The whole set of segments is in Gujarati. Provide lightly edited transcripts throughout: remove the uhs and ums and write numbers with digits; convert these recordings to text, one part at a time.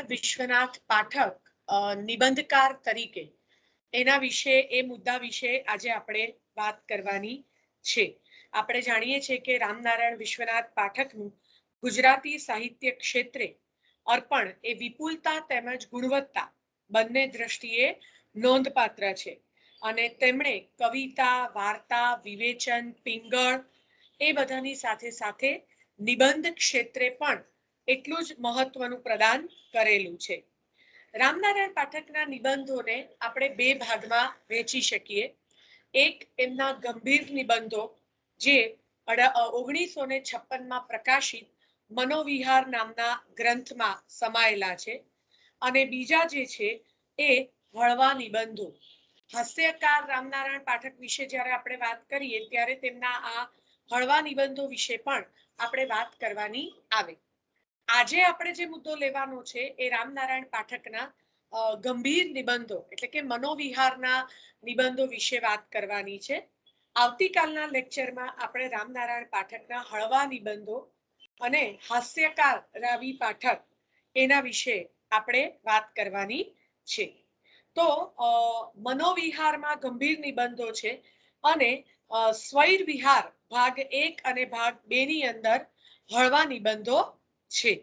વિશ્વનાથ પાઠક નિબંધકાર તરીકે એના વિશે એ મુદ્દા વિશે આજે આપણે વાત કરવાની છે। આપણે જાણીએ છીએ કે રામનારાયણ વિશ્વનાથ પાઠકનું ગુજરાતી સાહિત્ય ક્ષેત્રે અર્પણ એ વિપુલતા તેમજ ગુણવત્તા બંને દ્રષ્ટિએ નોંધપાત્ર છે અને તેમણે કવિતા, વાર્તા, વિવેચન, પિંગળ એ બધાની સાથે સાથે નિબંધ ક્ષેત્રે પણ એટલું જ મહત્વનું પ્રદાન કરેલું છે। રામનારાયણ પાઠકના નિબંધોને આપણે બે ભાગમાં વહેંચી શકીએ। એક એમના ગંભીર નિબંધો જે 1956માં પ્રકાશિત મનોવિહાર નામના ગ્રંથમાં સમાયેલા છે અને બીજા જે છે એ હળવા નિબંધો। હાસ્યકાર રામનારાયણ પાઠક વિશે જ્યારે આપણે વાત કરીએ ત્યારે તેમના આ હળવા નિબંધો વિશે પણ આપણે વાત કરવાની આવે। આજે આપણે જે મુદ્દો લેવાનો છે એ રામનારાયણ પાઠકના ગંભીર નિબંધો એટલે કે મનોવિહારના નિબંધો વિશે વાત કરવાની છે। આવતીકાલના લેક્ચરમાં આપણે રામનારાયણ પાઠકના હળવા નિબંધો અને હાસ્યકાર રાવી પાઠક એના વિશે આપણે વાત કરવાની છે। તો મનોવિહારમાં ગંભીર નિબંધો છે અને સ્વૈર વિહાર ભાગ 1 અને ભાગ 2 ની અંદર હળવા નિબંધો છે,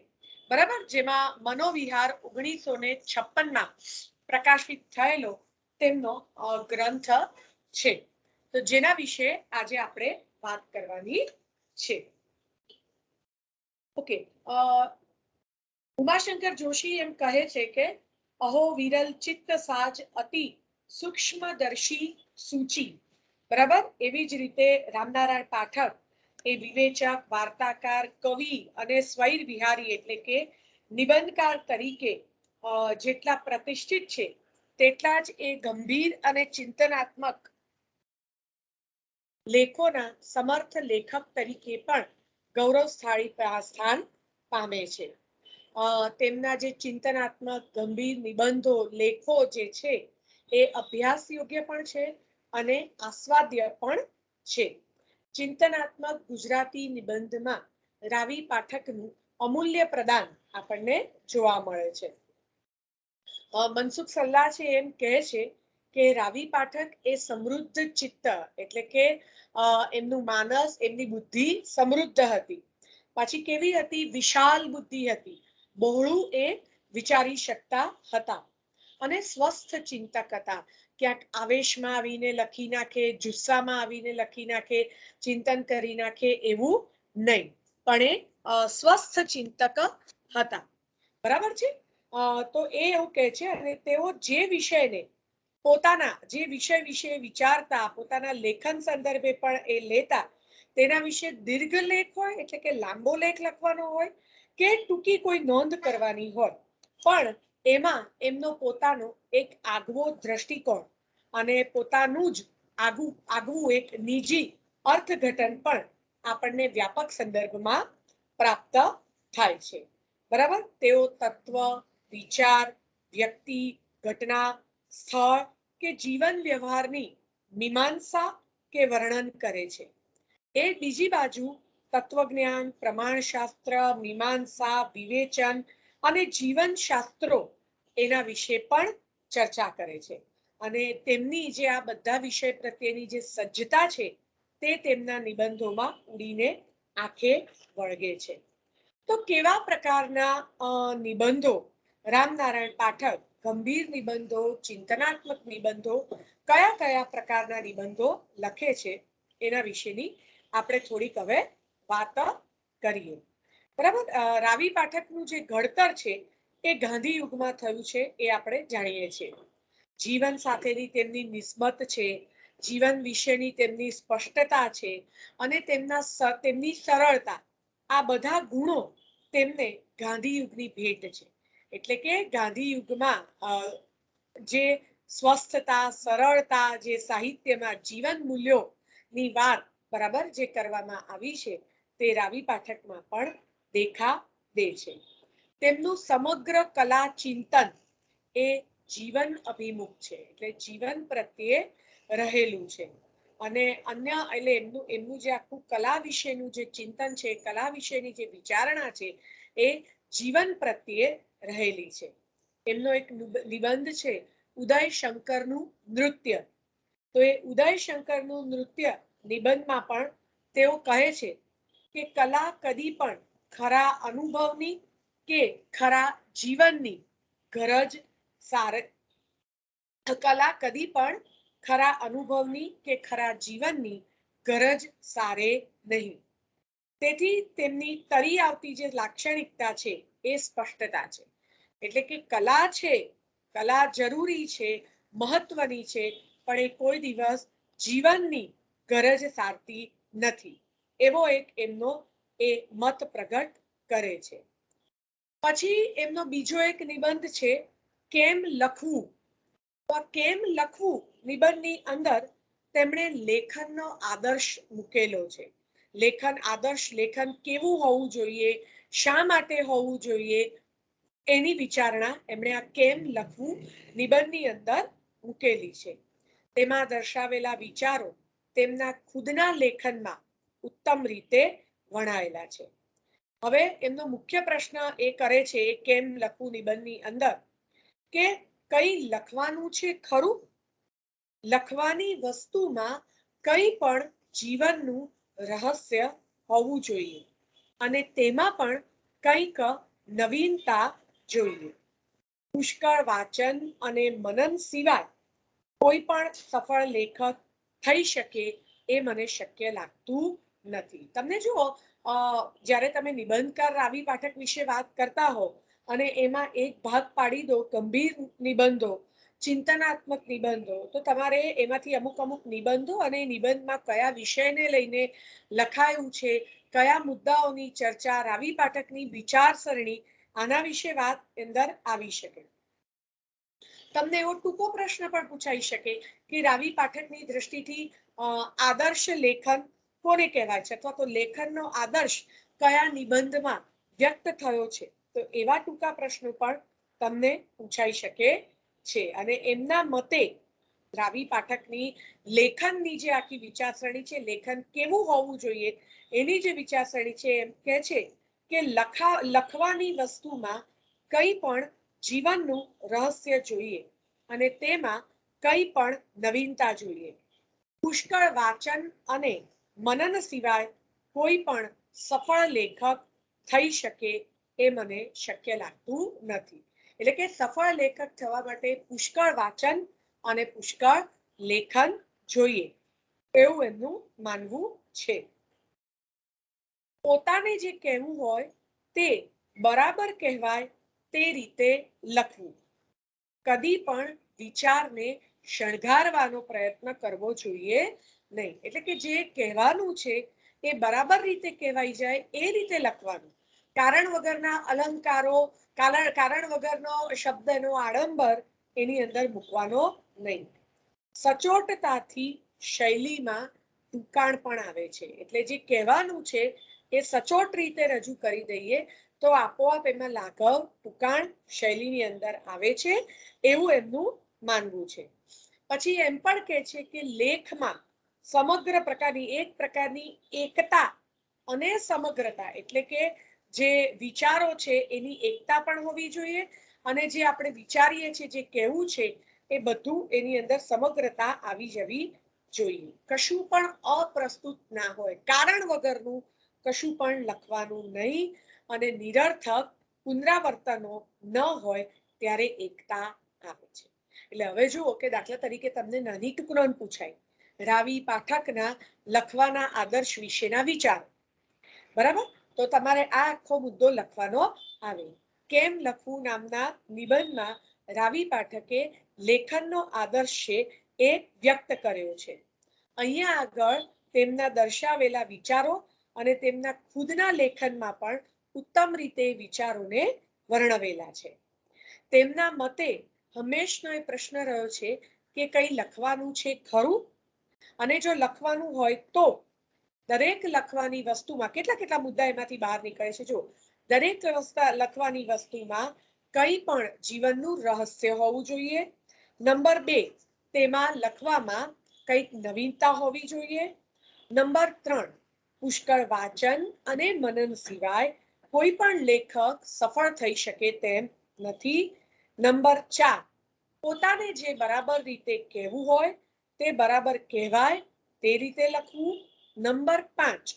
બરાબર, જેમાં મનોવિહાર 1956માં પ્રકાશિત થયેલો તેમનો ગ્રંથ છે, તો જેના વિશે આજે આપણે વાત કરવાની છે। ઓકે, ઉમાશંકર જોશી એમ કહે છે કે અહો વિરલ ચિત્ત સાજ અતિ સૂક્ષ્મદર્શી સૂચિ, બરાબર। એવી જ રીતે રામનારાયણ પાઠક એ વિવેચક, વાર્તાકાર, કવિ અને સ્વૈર વિહારી એટલે કે નિબંધકાર તરીકે જેટલા પ્રતિષ્ઠિત છે તેટલા જ એ ગંભીર અને ચિંતનાત્મક લેખોના સમર્થ લેખક તરીકે પણ ગૌરવશાળી સ્થાન પામે છે। તેમના જે ચિંતનાત્મક ગંભીર નિબંધો, લેખો જે છે એ અભ્યાસ યોગ્ય પણ છે અને આસ્વાદ્ય પણ છે। ચિંતનાત્મક ગુજરાતી નિબંધમાં રાવી પાઠકનું અમૂલ્ય પ્રદાન આપણને જોવા મળે છે। મનસુખ સલ્લા છે એમ કહે છે કે રાવી પાઠક એ સમૃદ્ધ ચિત્ત એટલે કે એમનું માનસ, એમની બુદ્ધિ સમૃદ્ધ હતી। પછી કેવી હતી? વિશાલ બુદ્ધિ હતી, બહોળું એ વિચારી શકતા હતા અને સ્વસ્થ ચિંતક હતા। ક્યાંક આવેશમાં આવીને લખી નાખે, જુસ્સામાં આવીને લખી નાખે, ચિંતન કરી નાખે એવું નહીં, પણ એ સ્વસ્થ ચિંતક હતા, બરાબર છે। તો એ એવું કહે છે અને તેઓ જે વિષયને પોતાના જે વિષય વિશે વિચારતા, પોતાના લેખન સંદર્ભે પણ એ લેતા, તેના વિશે દીર્ઘ લેખ હોય એટલે કે લાંબો લેખ લખવાનો હોય કે ટૂંકી કોઈ નોંધ કરવાની હોય, પણ એમાં એમનો પોતાનો એક આગવો દ્રષ્ટિકોણ અને પોતાનું જ આગવું એક નિજી અર્થઘટન પણ આપણને વ્યાપક સંદર્ભમાં પ્રાપ્ત થાય છે, બરાબર। તેઓ તત્વ, વિચાર, વ્યક્તિ, ઘટના, સ્થળ કે જીવન વ્યવહારની મીમાંસા કે વર્ણન કરે છે। એ બીજી બાજુ તત્વજ્ઞાન, પ્રમાણશાસ્ત્ર, મીમાંસા, વિવેચન અને જીવન શાસ્ત્રો એના વિશે પણ ચર્ચા કરે છે અને તેમની જે આ બધા વિષય પ્રત્યેની જે સજ્જતા છે તે તેમના નિબંધોમાં ઉડીને આંખે વળગે છે। તો કેવા પ્રકારના નિબંધો રામનારાયણ પાઠક, ગંભીર નિબંધો, ચિંતનાત્મક નિબંધો, કયા કયા પ્રકારના નિબંધો લખે છે એના વિશેની આપણે થોડીક હવે વાત કરીએ, બરાબર। રાવી પાઠકનું જે ઘડતર છે એ ગાંધી યુગમાં થયું છે એ આપણે જાણીએ છીએ। જીવન સાથેની તેમની નિસ્બત છે, જીવન વિશેની તેમની સ્પષ્ટતા છે અને તેમની સરળતા, આ બધા ગુણો તેમને ગાંધી યુગની ભેટ છે। એટલે કે ગાંધી યુગમાં જે સ્વસ્થતા, સરળતા, જે સાહિત્યમાં જીવન મૂલ્યોની વાત બરાબર જે કરવામાં આવી છે તે રાવી પાઠકમાં પણ દેખા દે છે। તેમનું સમગ્ર કલા ચિંતન એ જીવન અભિમુખ છે, એટલે જીવન પ્રત્યે રહેલું છે અને અન્ય એટલે એમનું જે આખું કલા વિશેનું જે ચિંતન છે, કલા વિશેની જે વિચારણા છે એ જીવન પ્રત્યે રહેલી છે. એમનો એક નિબંધ છે ઉદય શંકરનું નૃત્ય. તો એ ઉદય શંકરનું નૃત્ય નિબંધમાં પણ તેઓ કહે છે કે કલા કદી પણ ખરા અનુભવની કે ખરા જીવનની ગરજ સારે કલા કદી પણ ખરા અનુભવની કે ખરા જીવનની ગરજ સારે નહીં. તેથી તેમની તરી આવતી જે લાક્ષણિકતા છે એ સ્પષ્ટતા છે. એટલે કે કલા છે, કલા જરૂરી છે, મહત્વની છે, પણ એ કોઈ દિવસ જીવનની ગરજ સારતી નથી. એવો એક એમનો એ મત પ્રગટ કરે છે. પછી એમનો બીજો એક નિબંધ છે કેમ લખવું. તો કેમ લખવું નિબંધની અંદર તેમણે લેખનનો આદર્શ મૂકેલો છે. લેખન આદર્શ લેખન કેવું હોવું જોઈએ, શા માટે હોવું જોઈએ, એની વિચારણા એમણે આ કેમ લખવું નિબંધની અંદર મૂકેલી છે. તેમાં દર્શાવેલા વિચારો તેમના ખુદના લેખનમાં ઉત્તમ રીતે વણાયેલા છે. હવે એમનો મુખ્ય પ્રશ્ન એ કરે છે કેમ લખવું નિબંધની અંદર કે કઈ લખવાનું છે ખરું? લખવાની વસ્તુમાં કંઈ પણ જીવનનું રહસ્ય હોવું જોઈએ અને તેમાં પણ કંઈક નવીનતા જોઈએ. પુષ્કળ વાચન અને મનન સિવાય કોઈ પણ સફળ લેખક થઈ શકે એ મને શક્ય લાગતું નથી. તમને જુઓ, જ્યારે તમે નિબંધકાર રાવી પાઠક વિશે વાત કરતા હો અને એમાં એક ભાગ પાડી દો ગંભીર નિબંધો, ચિંતનાત્મક નિબંધો, તો તમારે એમાંથી અમુક અમુક નિબંધો અને નિબંધમાં કયા વિષયને લઈને લખાયું છે, કયા મુદ્દાઓની ચર્ચા, રાવી પાઠકની વિચારસરણી, આના વિશે વાત અંદર આવી શકે. તમને એવો ટૂંકો પ્રશ્ન પણ પૂછાઈ શકે કે રાવી પાઠકની દ્રષ્ટિથી આદર્શ લેખન કોને કહેવાય છે, અથવા તો લેખનનો આદર્શ કયા નિબંધમાં વ્યક્ત થયો છે. તો એવા ટૂંકા પ્રશ્નો પણ તમને પૂછાઈ શકે છે. અને એમના મતે રાવી પાઠકની લેખનની જે આખી વિચારસરણી છે, લેખન કેવું હોવું જોઈએ એની જે વિચારસરણી છે, એમ કહે છે કે લખવાની વસ્તુમાં કંઈ પણ જીવનનું રહસ્ય જોઈએ અને તેમાં કંઈ પણ નવીનતા જોઈએ. પુષ્કળ વાચન અને મનન સિવાય કોઈ પણ સફળ લેખક થઈ શકે એ મને શક્ય લાગતું નથી. એટલે કે સફળ લેખક થવા માટે પુષ્કળ વાચન અને પુષ્કળ લેખન જોઈએ એવું એમનું માનવું છે. પોતાને જે કહેવું હોય તે બરાબર કહેવાય તે રીતે લખવું. કદી પણ વિચારને શણગારવાનો પ્રયત્ન કરવો જોઈએ નહીં. એટલે કે જે કહેવાનું છે એ બરાબર રીતે કહેવાઈ જાય એ રીતે લખવાનું. કારણ વગરના અલંકારો, કારણ વગરનો શબ્દનો આડંબર એની અંદર મૂકવાનો નહીં. સચોટતાથી શૈલીમાં ટૂંકાણ પણ આવે છે. એટલે જે કહેવાનું છે એ સચોટ રીતે રજૂ કરી દઈએ તો આપોઆપ એમાં લાઘવ, ટૂંકાણ શૈલીની અંદર આવે છે એવું એમનું માનવું છે. પછી એમ પણ કહે છે કે લેખમાં સમગ્ર પ્રકારની એક પ્રકારની એકતા અને સમગ્રતા, એટલે કે જે વિચારો છે એની એકતા પણ હોવી જોઈએ અને જે આપણે વિચારીએ છીએ, જે કહેવું છે એ બધું એની અંદર સમગ્રતા આવી જવી જોઈએ. કશું પણ અપ્રસ્તુત ના હોય, કારણ વગરનું કશું પણ લખવાનું નહીં અને નિરર્થક પુનરાવર્તનો ન હોય ત્યારે એકતા આવે છે. એટલે હવે જુઓ કે દાખલા તરીકે તમને નાની ટુકડોન પૂછાય રાવી પાઠકના લખવાના આદર્શ વિશેના વિચારો, બરાબર? તો તમારે આ આખો મુદ્દો લખવાનો આવે. કેમ લખવું નામના નિબંધમાં રાવી પાઠકે લેખનનો આદર્શ છે એ વ્યક્ત કર્યો છે. અહીંયા આગળ તેમના દર્શાવેલા વિચારો અને તેમના ખુદના લેખનમાં પણ ઉત્તમ રીતે વિચારોને વર્ણવેલા છે. તેમના મતે હંમેશનો એ પ્રશ્ન રહ્યો છે કે કંઈ લખવાનું છે ખરું? અને જો લખવાનું હોય તો દરેક લખવાની વસ્તુમાં કેટલા કેટલા મુદ્દા એમાંથી બહાર નીકળે છે. જો દરેક લખવાની વસ્તુમાં કંઈ પણ જીવનનું રહસ્ય હોવું જોઈએ. નંબર 2, તેમાં લખવામાં કંઈક નવીનતા હોવી જોઈએ. નંબર 3, પુષ્કળ વાચન અને મનન સિવાય કોઈ પણ લેખક સફળ થઈ શકે તેમ નથી. નંબર 4, પોતાને જે બરાબર રીતે કહેવું હોય તે બરાબર કહેવાય તે રીતે લખવું. નંબર 5,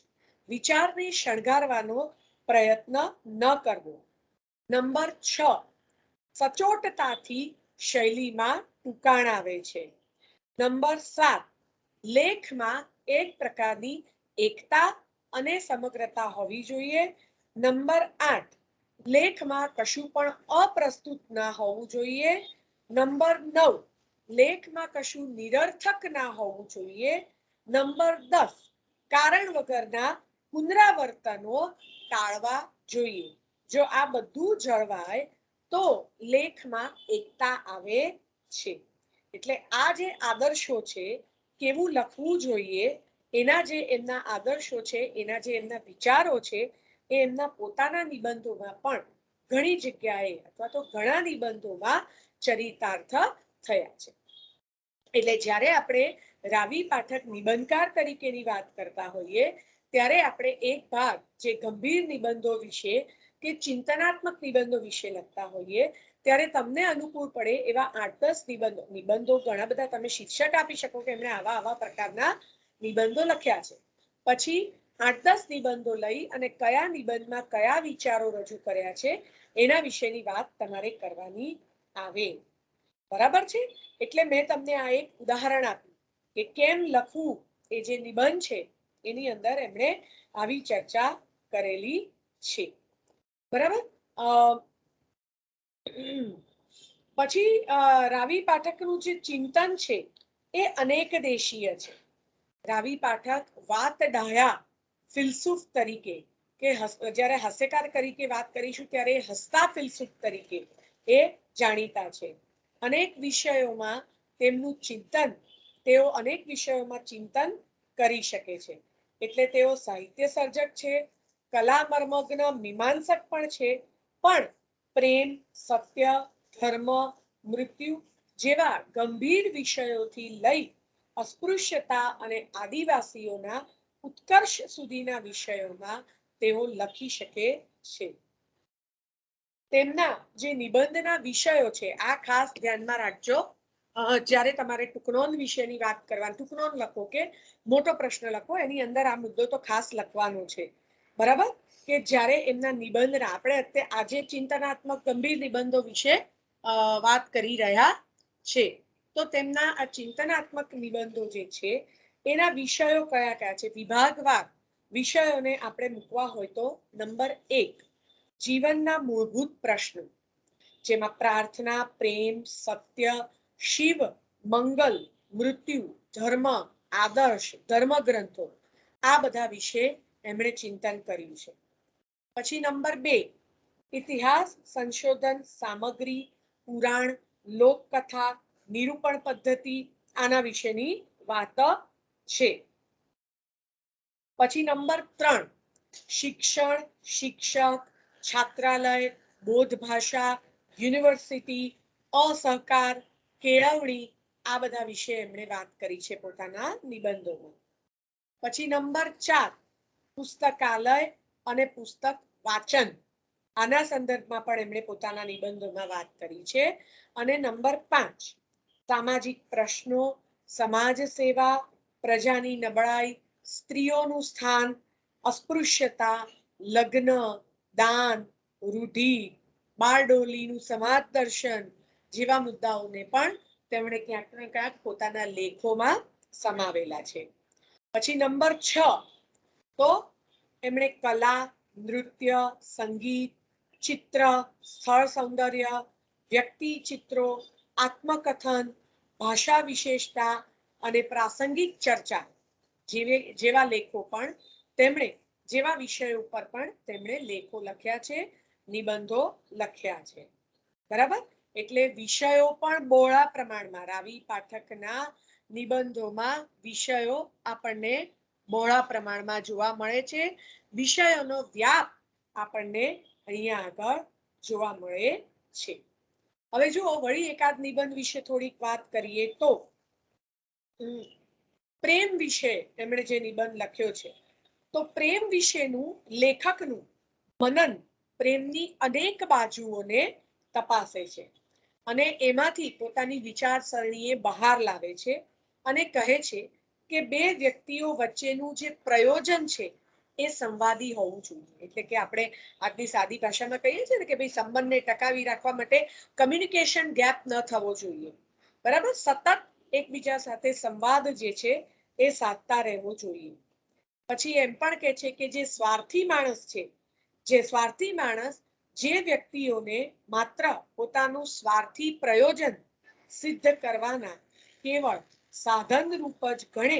વિચારને શણગારવાનો પ્રયત્ન ન કરવો. નંબર 6, સચોટતાથી શૈલીમાં ટૂંકાણ આવે છે. નંબર 7, લેખમાં એક પ્રકારની એકતા અને સમગ્રતા હોવી જોઈએ. નંબર 8, લેખમાં કશું પણ અપ્રસ્તુત ના હોવું જોઈએ. નંબર 9, લેખમાં કશું નિરર્થક ના હોવું જોઈએ. નંબર 10, કારણ વગરના પુનરાવર્તનો ટાળવા જોઈએ. જો આ બધું જળવાય તો લેખમાં એકતા આવે છે. એટલે આ જે આદર્શો છે, કેવું લખવું જોઈએ, એના જે એમના આદર્શો છે, એના જે એમના વિચારો છે, એ એમના પોતાના નિબંધોમાં પણ ઘણી જગ્યાએ અથવા તો ઘણા નિબંધોમાં ચરિતાર્થ થયા છે. એટલે જ્યારે આપણે રાવી પાઠક નિબંધકાર તરીકેની વાત કરતા હોઈએ ત્યારે આપણે એક ભાગ જે ગંભીર નિબંધો વિશે કે ચિંતનાત્મક નિબંધો વિશે લખતા હોઈએ ત્યારે તમને અનુકૂળ પડે એવા 8-10 નિબંધો ઘણા બધા તમે શીર્ષક આપી શકો કે એમણે આવા પ્રકારના નિબંધો લખ્યા છે. પછી 8-10 નિબંધો લઈ અને કયા નિબંધમાં કયા વિચારો રજૂ કર્યા છે એના વિશેની વાત તમારે કરવાની આવે. બરાબર છે? એટલે મેં તમને આ એક ઉદાહરણ આપ્યું કે કેમ લખવું, એ જે નિબંધ છે એની અંદર એમણે આવી ચર્ચા કરેલી છે. બરાબર. પછી રાવી પાઠકનું જે ચિંતન છે એ અનેક દેશીય છે. રાવી પાઠક વાત ડાયા ફિલસૂફ તરીકે કે જ્યારે હાસ્યકાર તરીકે વાત કરીશું ત્યારે હસતા ફિલસૂફ તરીકે એ જાણીતા છે. અનેક વિષયોમાં તેમનું ચિંતન, તેઓ અનેક વિષયોમાં ચિંતન કરી શકે છે. એટલે તેઓ સાહિત્ય સર્જક છે, કલા મર્મગ્ન મીમાંસક પણ છે, પણ પ્રેમ, સત્ય, ધર્મ, મૃત્યુ જેવા ગંભીર વિષયોથી લઈ અસ્પૃશ્યતા અને આદિવાસીઓના ઉત્કર્ષ સુધીના વિષયોમાં તેઓ લખી શકે છે. તેમના જે નિબંધના વિષયો છે, આ ખાસ ધ્યાનમાં રાખજો. જ્યારે તમારે ટૂંકનોંધ વિશેની વાત કરવાની, ટૂંકનોંધ લખો કે મોટો પ્રશ્ન લખો, એની અંદર આ મુદ્દો તો ખાસ લખવાનો છે. બરાબર? કે જ્યારે એમના નિબંધના, આપણે અત્યારે આજે ચિંતનાત્મક ગંભીર નિબંધો વિશે વાત કરી રહ્યા છે, તો તેમના આ ચિંતનાત્મક નિબંધો જે છે એના વિષયો કયા કયા છે, વિભાગવાર વિષયોને આપણે મૂકવા હોય તો નંબર 1, જીવનના મૂળભૂત પ્રશ્નો, જેમાં પ્રાર્થના, પ્રેમ, સત્ય, શિવ, મંગલ, મૃત્યુ, ધર્મ, આદર્શ, ધર્મગ્રંથો, આ બધા વિશે એમણે ચિંતન કર્યું છે. પછી નંબર 2, ઇતિહાસ, સંશોધન, સામગ્રી, પુરાણ, લોકકથા, નિરૂપણ પદ્ધતિ, આના વિશેની વાત છે. પછી નંબર 3, શિક્ષણ, શિક્ષક, છાત્રાલય, બોધ ભાષા, યુનિવર્સિટી, અસહકાર, કેળવણી, આ બધા વિશે એમણે વાત કરી છે પોતાના નિબંધોમાં. પછી નંબર 4, પુસ્તકાલય અને પુસ્તક વાચન, આના સંદર્ભમાં પણ એમણે પોતાના નિબંધોમાં વાત કરી છે. અને નંબર 5, સામાજિક પ્રશ્નો, સમાજ સેવા, પ્રજાની નબળાઈ, સ્ત્રીઓનું સ્થાન, અસ્પૃશ્યતા, લગ્ન, દાન, રૂઢિ, બારડોલીનું સમાજ દર્શન જેવા મુદ્દાઓને પણ તેમણે ક્યાંક ને ક્યાંક પોતાના લેખોમાં સમાવેલા છે. પછી નંબર 6, તો એમણે કલા, નૃત્ય, સંગીત, ચિત્ર, સ્થળ સૌંદર્ય, વ્યક્તિ ચિત્રો, આત્મકથન, ભાષા વિશેષતા અને પ્રાસંગિક ચર્ચા જેવા લેખો પણ તેમણે, જેવા વિષયો પર પણ તેમણે લેખો લખ્યા છે, નિબંધો લખ્યા છે. બરાબર? એટલે વિષયો પણ બહોળા પ્રમાણમાં રાવી પાઠકના નિબંધોમાં વિષયો આપણને બહોળા પ્રમાણમાં જોવા મળે છે. વિષયોનો વ્યાપ આપણને અહીંયા આગળ જોવા મળે છે. હવે જુઓ, વળી એકાદ નિબંધ વિશે થોડીક વાત કરીએ તો પ્રેમ વિશે એમણે જે નિબંધ લખ્યો છે, તો પ્રેમ વિશેનું લેખકનું મનન પ્રેમની અનેક બાજુઓને તપાસે છે અને એમાંથી પોતાની વિચારસરણીએ બહાર લાવે છે અને કહે છે કે બે વ્યક્તિઓ વચ્ચેનું જે પ્રયોજન છે એ સંવાદી હોવું જોઈએ. એટલે કે આપણે આજની સાદી ભાષામાં કહીએ છીએ ને કે ભાઈ સંબંધને ટકાવી રાખવા માટે કમ્યુનિકેશન ગેપ ન થવો જોઈએ. બરાબર, સતત એકબીજા સાથે સંવાદ જે છે એ સાધતા રહેવો જોઈએ. પછી એમ પણ કહે છે કે જે સ્વાર્થી માણસ છે, જે સ્વાર્થી માણસ જે વ્યક્તિઓને માત્ર પોતાનું સ્વાર્થી પ્રયોજન સિદ્ધ કરવાના કેવળ સાધન રૂપ જ ગણે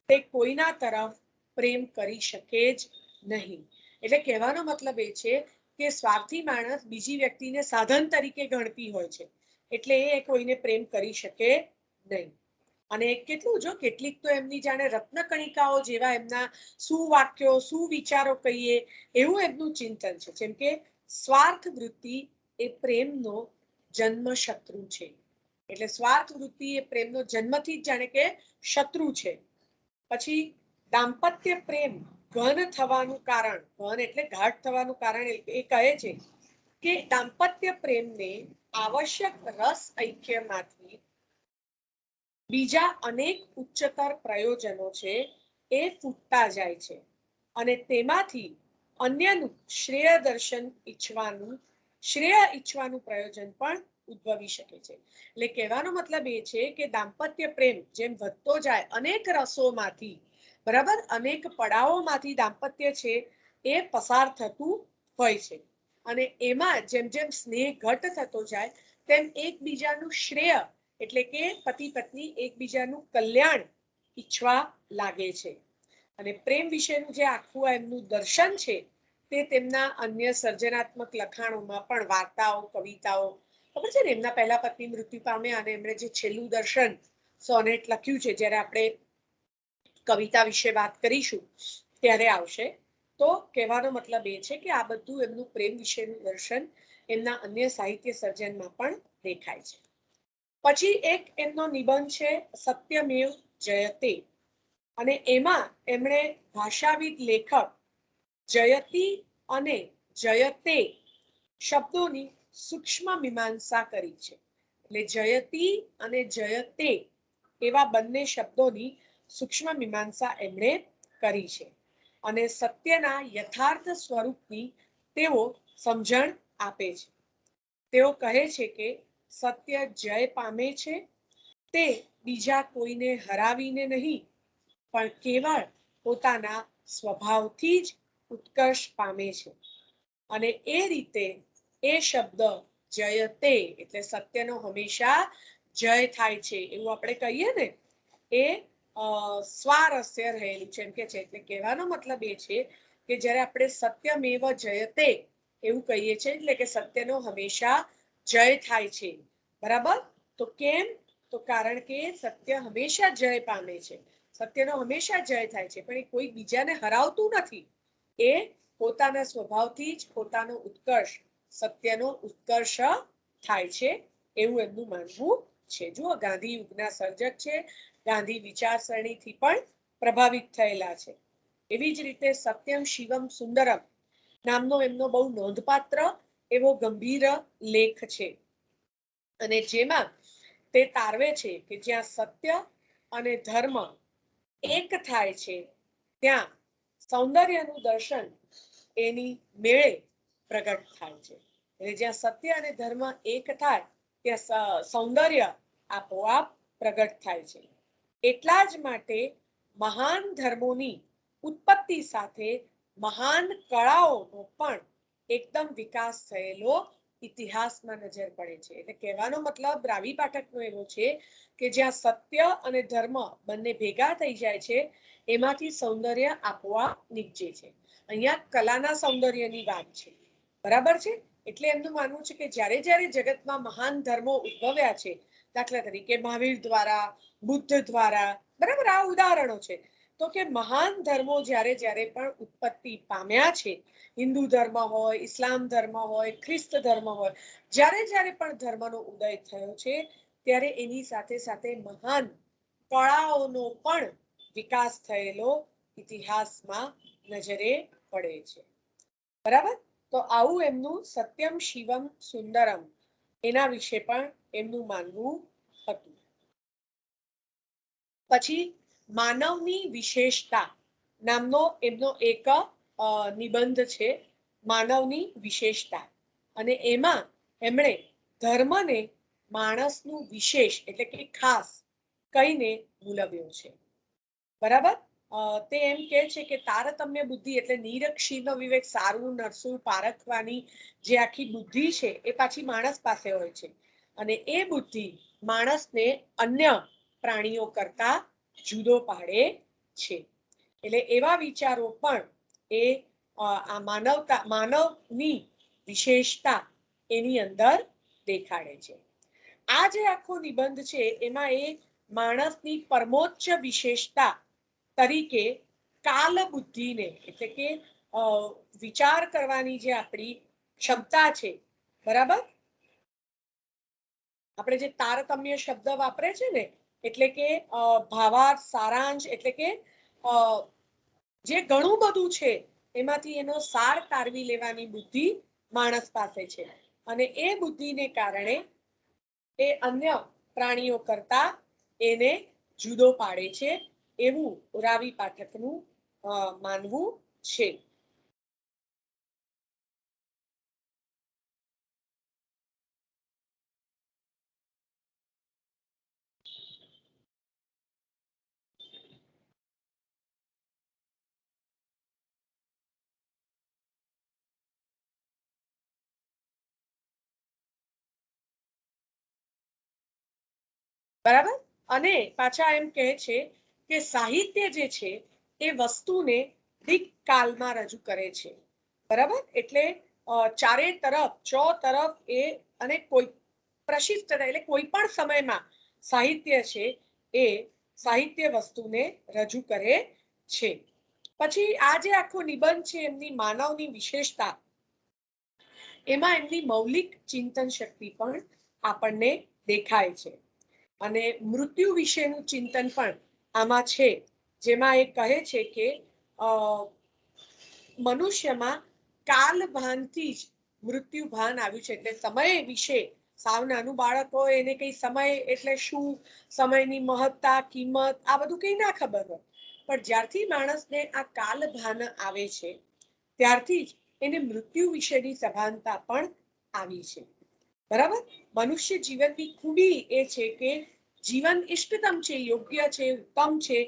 તે કોઈના તરફ પ્રેમ કરી શકે જ નહીં. એટલે કહેવાનો મતલબ એ છે કે સ્વાર્થી માણસ બીજી વ્યક્તિને સાધન તરીકે ગણતી હોય છે, એટલે એ કોઈને પ્રેમ કરી શકે નહીં. અને કેટલું જો કેટલીક તો એમની જાણે રત્નકણિકાઓ જેવા એમના સુવાક્યો સુવિચારો કહીએ એવું એમનું ચિંતન છે. જેમ કે સ્વાર્થ વૃત્તિ એ પ્રેમનો જન્મ શત્રુ છે. એટલે સ્વાર્થ વૃત્તિ એ પ્રેમનો જન્મથી જ જાણે કે શત્રુ છે. પછી દાંપત્ય પ્રેમ ઘન થવાનું કારણ, ઘન એટલે ઘાટ થવાનું કારણ એ કહે છે કે દાંપત્ય પ્રેમને આવશ્યક રસ ઐક્યમાંથી બીજા અનેક ઉચ્ચતર પ્રયોજનો છે એ ફૂટતા જાય છે અને તેમાંથી અન્યનું શ્રેય દર્શન શ્રેય ઈચ્છવાનું પ્રયોજન પણ ઉદ્ભવી શકે છે. એટલે કહેવાનો મતલબ એ છે કે દાંપત્ય પ્રેમ જેમ વધતો જાય અનેક રસોમાંથી, બરાબર, અનેક પડાવોમાંથી દાંપત્ય છે એ પસાર થતું હોય છે અને એમાં જેમ જેમ સ્નેહ ઘટ થતો જાય તેમ એકબીજાનું શ્રેય એટલે કે પતિ પત્ની એકબીજાનું કલ્યાણ ઈચ્છવા લાગે છે. અને પ્રેમ વિશેનું જે આખું એમનું દર્શન છે તે તેમના અન્ય સર્જનાત્મક લખાણોમાં પણ વાર્તાઓ કવિતાઓ, ખબર છે ને, એમના પહેલા પત્ની મૃત્યુ પામ્યા અને એમણે જે છેલ્લું દર્શન સોનેટ લખ્યું છે, જ્યારે આપણે કવિતા વિશે વાત કરીશું ત્યારે આવશે. તો કહેવાનો મતલબ એ છે કે આ બધું એમનું પ્રેમ વિશેનું દર્શન એમના અન્ય સાહિત્ય સર્જનમાં પણ દેખાય છે. પછી એક એમનો નિબંધ છે સત્યમેવ જયતે અને એમાં એમણે ભાષાવિદ લેખક જયતી અને જયતે શબ્દોની સૂક્ષ્મ મીમાંસા કરી છે. એટલે જયતી અને જયતે એવા બંને શબ્દોની સૂક્ષ્મ મીમાંસા એમણે કરી છે અને સત્યના યથાર્થ સ્વરૂપની તેઓ સમજણ આપે છે. તેઓ કહે છે કે સત્ય જય પામે છે તે બીજા કોઈને હરાવીને નહીં પણ કેવળ પોતાના સ્વભાવથી જ ઉત્કર્ષ પામે છે અને એ રીતે એ શબ્દ જયતે એટલે સત્યનો હંમેશા જય થાય છે એવું આપણે કહીએ ને, એ સ્વારસ્ય રહેલું છે એમ કે છે. એટલે કહેવાનો મતલબ એ છે કે જ્યારે આપણે સત્યમેવ જયતે એવું કહીએ છીએ એટલે કે સત્યનો હંમેશા જય થાય છે. બરાબર, તો કેમ? તો કારણ કે સત્ય હંમેશા જય પામે છે, સત્યનો હંમેશા જય થાય છે, પણ એ કોઈ બીજાને હરાવતું નથી. એ પોતાના સ્વભાવથી જ પોતાનો ઉત્કર્ષ, સત્યનો ઉત્કર્ષ થાય છે એવું એમનું માનવું છે. જુઓ, ગાંધી યુગના સર્જક છે, ગાંધી વિચારસરણીથી પણ પ્રભાવિત થયેલા છે. એવી જ રીતે સત્યમ શિવમ સુંદરમ નામનો એમનો બહુ નોંધપાત્ર એવો ગંભીર લેખ છે અને જેમાં તે તારવે છે કે જ્યાં સત્ય અને ધર્મ એક થાય છે ત્યાં સૌંદર્યનું દર્શન એની મેળે પ્રગટ થાય છે. એટલે જ્યાં સત્ય અને ધર્મ એક થાય ત્યાં સૌંદર્ય આપોઆપ પ્રગટ થાય છે. એટલા જ માટે મહાન ધર્મોની ઉત્પત્તિ સાથે મહાન કળાઓનો પણ એકદમ વિકાસ થયેલો ઇતિહાસમાં નજર પડે છે. એટલે કહેવાનો મતલબ રાવી પાઠકનો એવો છે કે જ્યાં સત્ય અને ધર્મ બંને ભેગા થઈ જાય છે એમાંથી સૌંદર્ય આપોઆપ નીપજે છે. અહીંયા કલાના સૌંદર્યની વાત છે, બરાબર છે. એટલે એમનું માનવું છે કે જ્યારે જ્યારે જગતમાં મહાન ધર્મો ઉદ્ભવ્યા છે, દાખલા તરીકે મહાવીર દ્વારા, બુદ્ધ દ્વારા, બરાબર, આ ઉદાહરણો છે. તો કે મહાન ધર્મો જ્યારે જ્યારે પણ ઉત્પત્તિ પામ્યા છે, હિન્દુ ધર્મ હોય, ઇસ્લામ ધર્મ હોય, ખ્રિસ્ત ધર્મ હોય, જ્યારે જ્યારે પણ ધર્મનો ઉદય થયો છે ત્યારે એની સાથે સાથે મહાન કળાઓનો પણ વિકાસ થયેલો ઇતિહાસમાં નજરે પડે છે. બરાબર, તો આવું એમનું સત્યમ શિવમ સુંદરમ એના વિશે પણ એમનું માનવું હતું. પછી માનવની વિશેષતા નામનો એમનો એક નિબંધ છે, માનવની વિશેષતા. અને એમાં એમણે ધર્મને માણસનું વિશેષ એટલે કે ખાસ કહીને મૂલવ્યો છે. બરાબર. તે એમ કહે છે કે તારતમ્ય બુદ્ધિ એટલે નિરક્ષીનો વિવેક, સારું નરસું પારખવાની જે આખી બુદ્ધિ છે એ પાછી માણસ પાસે હોય છે. અને એ બુદ્ધિ માણસને અન્ય પ્રાણીઓ કરતા જુદો પાડે છે. એટલે એવા વિચારો પણ એ આ માનવની વિશેષતા એની અંદર દેખાડે છે. આ જે આખો નિબંધ છે એમાં એ માણસની પરમોચ્ચ વિશેષતા તરીકે કાલ બુદ્ધિને એટલે કે વિચાર કરવાની જે આપણી ક્ષમતા છે, બરાબર. આપણે જે તારતમ્ય શબ્દ વાપરે છે ને, એટલે કે ભાવાર્થ સારાંશ એટલે કે જે ઘણું બધું છે એમાંથી એનો સાર તારવી લેવાની બુદ્ધિ માણસ પાસે છે. અને એ બુદ્ધિને કારણે એ અન્ય પ્રાણીઓ કરતા એને જુદો પાડે છે એવું રાવી પાઠકનું માનવું છે. બરાબર. અને પાછા એમ કહે છે કે સાહિત્ય જે છે એ વસ્તુને દિક્કાલમાં રજૂ કરે છે. બરાબર. એટલે ચારે તરફ તરફ એ અને કોઈ પ્રશિષ્ટતા એટલે કોઈ પણ સમયમાં સાહિત્ય છે એ સાહિત્ય વસ્તુને રજૂ કરે છે. પછી આ જે આખો નિબંધ છે એમની માનવની વિશેષતા, એમાં એમની મૌલિક ચિંતન શક્તિ પણ આપણને દેખાય છે. અને મૃત્યુ વિશેનું ચિંતન પણ આમાં છે, જેમાં એ કહે છે કે મનુષ્યમાં કાલ ભાનથી જ મૃત્યુ ભાન આવ્યું છે. એટલે સમય વિશે સાવ નાનું બાળક હોય એને કઈ સમય એટલે શું, સમયની મહત્તા કિંમત આ બધું કઈ ના ખબર હોય, પણ જ્યારથી માણસને આ કાલ ભાન આવે છે ત્યારથી જ એને મૃત્યુ વિશેની સભાનતા પણ આવી છે. બરાબર. મનુષ્ય જીવનની ખૂબી એ છે કે જીવન ઇષ્ટતમ છે, યોગ્ય છે, ઉત્તમ છે,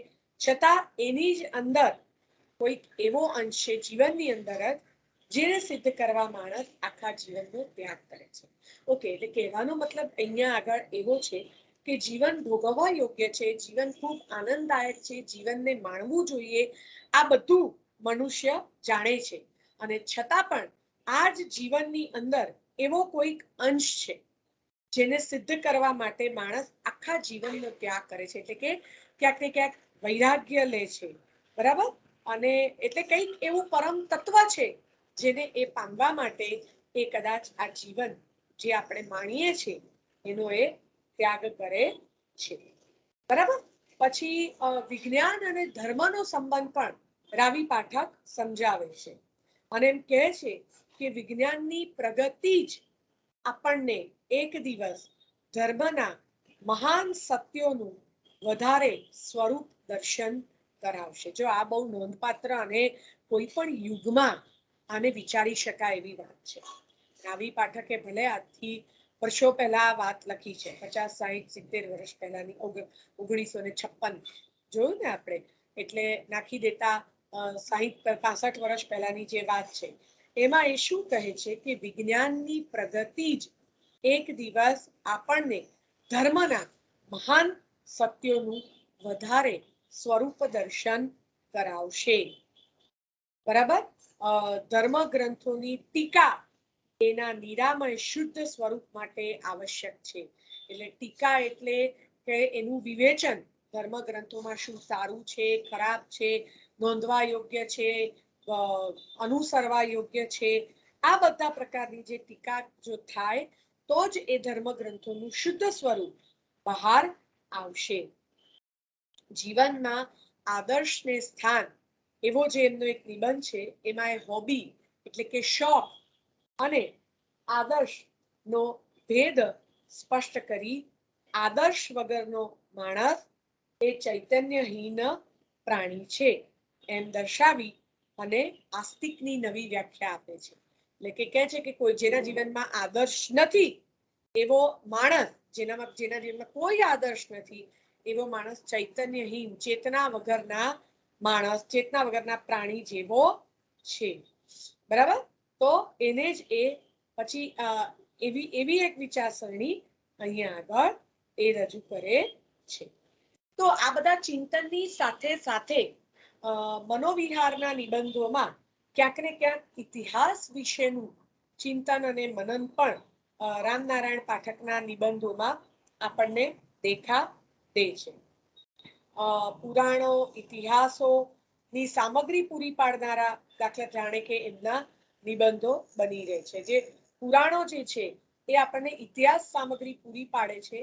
છતાં એની જ અંદર કોઈક એવો અંશ છે જીવનની અંદર જ જેને સિદ્ધ કરવા માણસ આખા જીવનનો ત્યાગ કરે છે. ઓકે, એટલે કહેવાનો મતલબ અહીંયા આગળ એવો છે કે જીવન ભોગવવા યોગ્ય છે, જીવન ખૂબ આનંદદાયક છે, જીવનને માણવું જોઈએ, આ બધું મનુષ્ય જાણે છે. અને છતાં પણ આ જ જીવનની અંદર એવો કોઈક અંશ છે જેને સિદ્ધ કરવા માટે માણસ આખા જીવનનો ત્યાગ કરે છે. એટલે કે ક્યાંક ને ક્યાંક વૈરાગ્ય લે છે. બરાબર. અને એટલે કંઈક એવું પરમ તત્વ છે જેને એ પામવા માટે એ કદાચ આ જીવન જે આપણે માણીએ છીએ એનો એ ત્યાગ કરે છે. બરાબર. પછી વિજ્ઞાન અને ધર્મનો સંબંધ પણ રાવી પાઠક સમજાવે છે. અને એમ કહે છે કે વિજ્ઞાનની પ્રગતિ જ આપણને એક દિવસ ધર્મના મહાન સત્યોનું વધારે સ્વરૂપ દર્શન કરાવશે. જો આ બહુ નોંધપાત્ર અને કોઈ પણ યુગમાં આને વિચારી શકાય એવી વાત છે. રાવી પાઠકે ભલે આજથી વર્ષો પહેલા આ વાત લખી છે, 50, 60, 70 વર્ષ પહેલાની, 1956 જોયું ને આપણે, એટલે નાખી દેતા 60, 65 વર્ષ પહેલાની જે વાત છે એમાં એ શું કહે છે કે વિજ્ઞાનની પ્રગતિ જ એક દિવસ આપણને ધર્મના મહાન સત્યોનું વધારે સ્વરૂપ દર્શન કરાવશે. બરાબર. ધર્મ ગ્રંથોની ટીકા એના નિરામય શુદ્ધ સ્વરૂપ માટે આવશ્યક છે. એટલે ટીકા એટલે કે એનું વિવેચન, ધર્મ ગ્રંથોમાં શું સારું છે, ખરાબ છે, નોંધવા યોગ્ય છે, અનુસરવા યોગ્ય છે, આ બધા પ્રકારની જે ટીકા જો થાય તો જ એ ધર્મ ગ્રંથોનું શુદ્ધ સ્વરૂપ બહાર આવશે. જીવનમાં આદર્શને સ્થાન એવો જે એમનો એક નિબંધ છે એમાં એ હોબી એટલે કે શોખ અને આદર્શનો ભેદ સ્પષ્ટ કરી આદર્શ વગરનો માણસ એ ચૈતન્યહીન પ્રાણી છે એમ દર્શાવી અને આસ્તિકની નવી વ્યાખ્યા આપે છે. એટલે કે કહે છે કે કોઈ જેના જીવનમાં આદર્શ નથી એવો માણસ, જેના જીવનમાં કોઈ આદર્શ નથી એવો માણસ ચૈતન્યહીન, ચેતના વગરના માણસ, ચેતના વગરના પ્રાણી જેવો છે. બરાબર? તો એને જ એ પછી એવી એક વિચારસરણી અહીંયા આગળ એ રજૂ કરે છે. તો આ બધા ચિંતનની સાથે સાથે મનોવિહારના નિબંધોમાં ક્યાંક ને ક્યાંક ઇતિહાસ વિશેનું ચિંતન અને મનન પણ રામનારાયણ પાઠકના નિબંધોમાં આપણને દેખા દે છે. પુરાણો, ઇતિહાસોની સામગ્રી પૂરી પાડનારા, દાખલા જાણે કે એમના નિબંધો બની રહે છે. જે પુરાણો જે છે એ આપણને ઇતિહાસ સામગ્રી પૂરી પાડે છે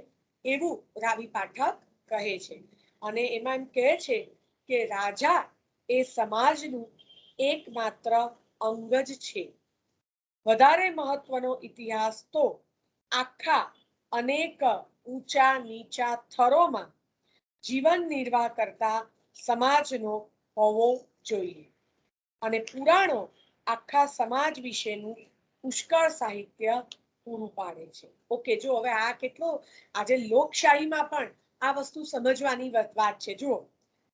એવું રાવી પાઠક કહે છે. અને એમાં એમ કહે છે કે રાજા એ સમાજનું એકમાત્ર અંગ જ છે. વધારે મહત્વનો ઇતિહાસ તો આખા અનેક ઊંચા નીચા થરોમાં જીવન નિર્વાહ કરતા સમાજનો હોવો જોઈએ. અને પુરાણો આખા સમાજ વિશેનું પુષ્કળ સાહિત્ય પૂરું પાડે છે. ઓકે, જો હવે આ કેટલો આજે લોકશાહીમાં પણ આ વસ્તુ સમજવાની વાત છે. જુઓ,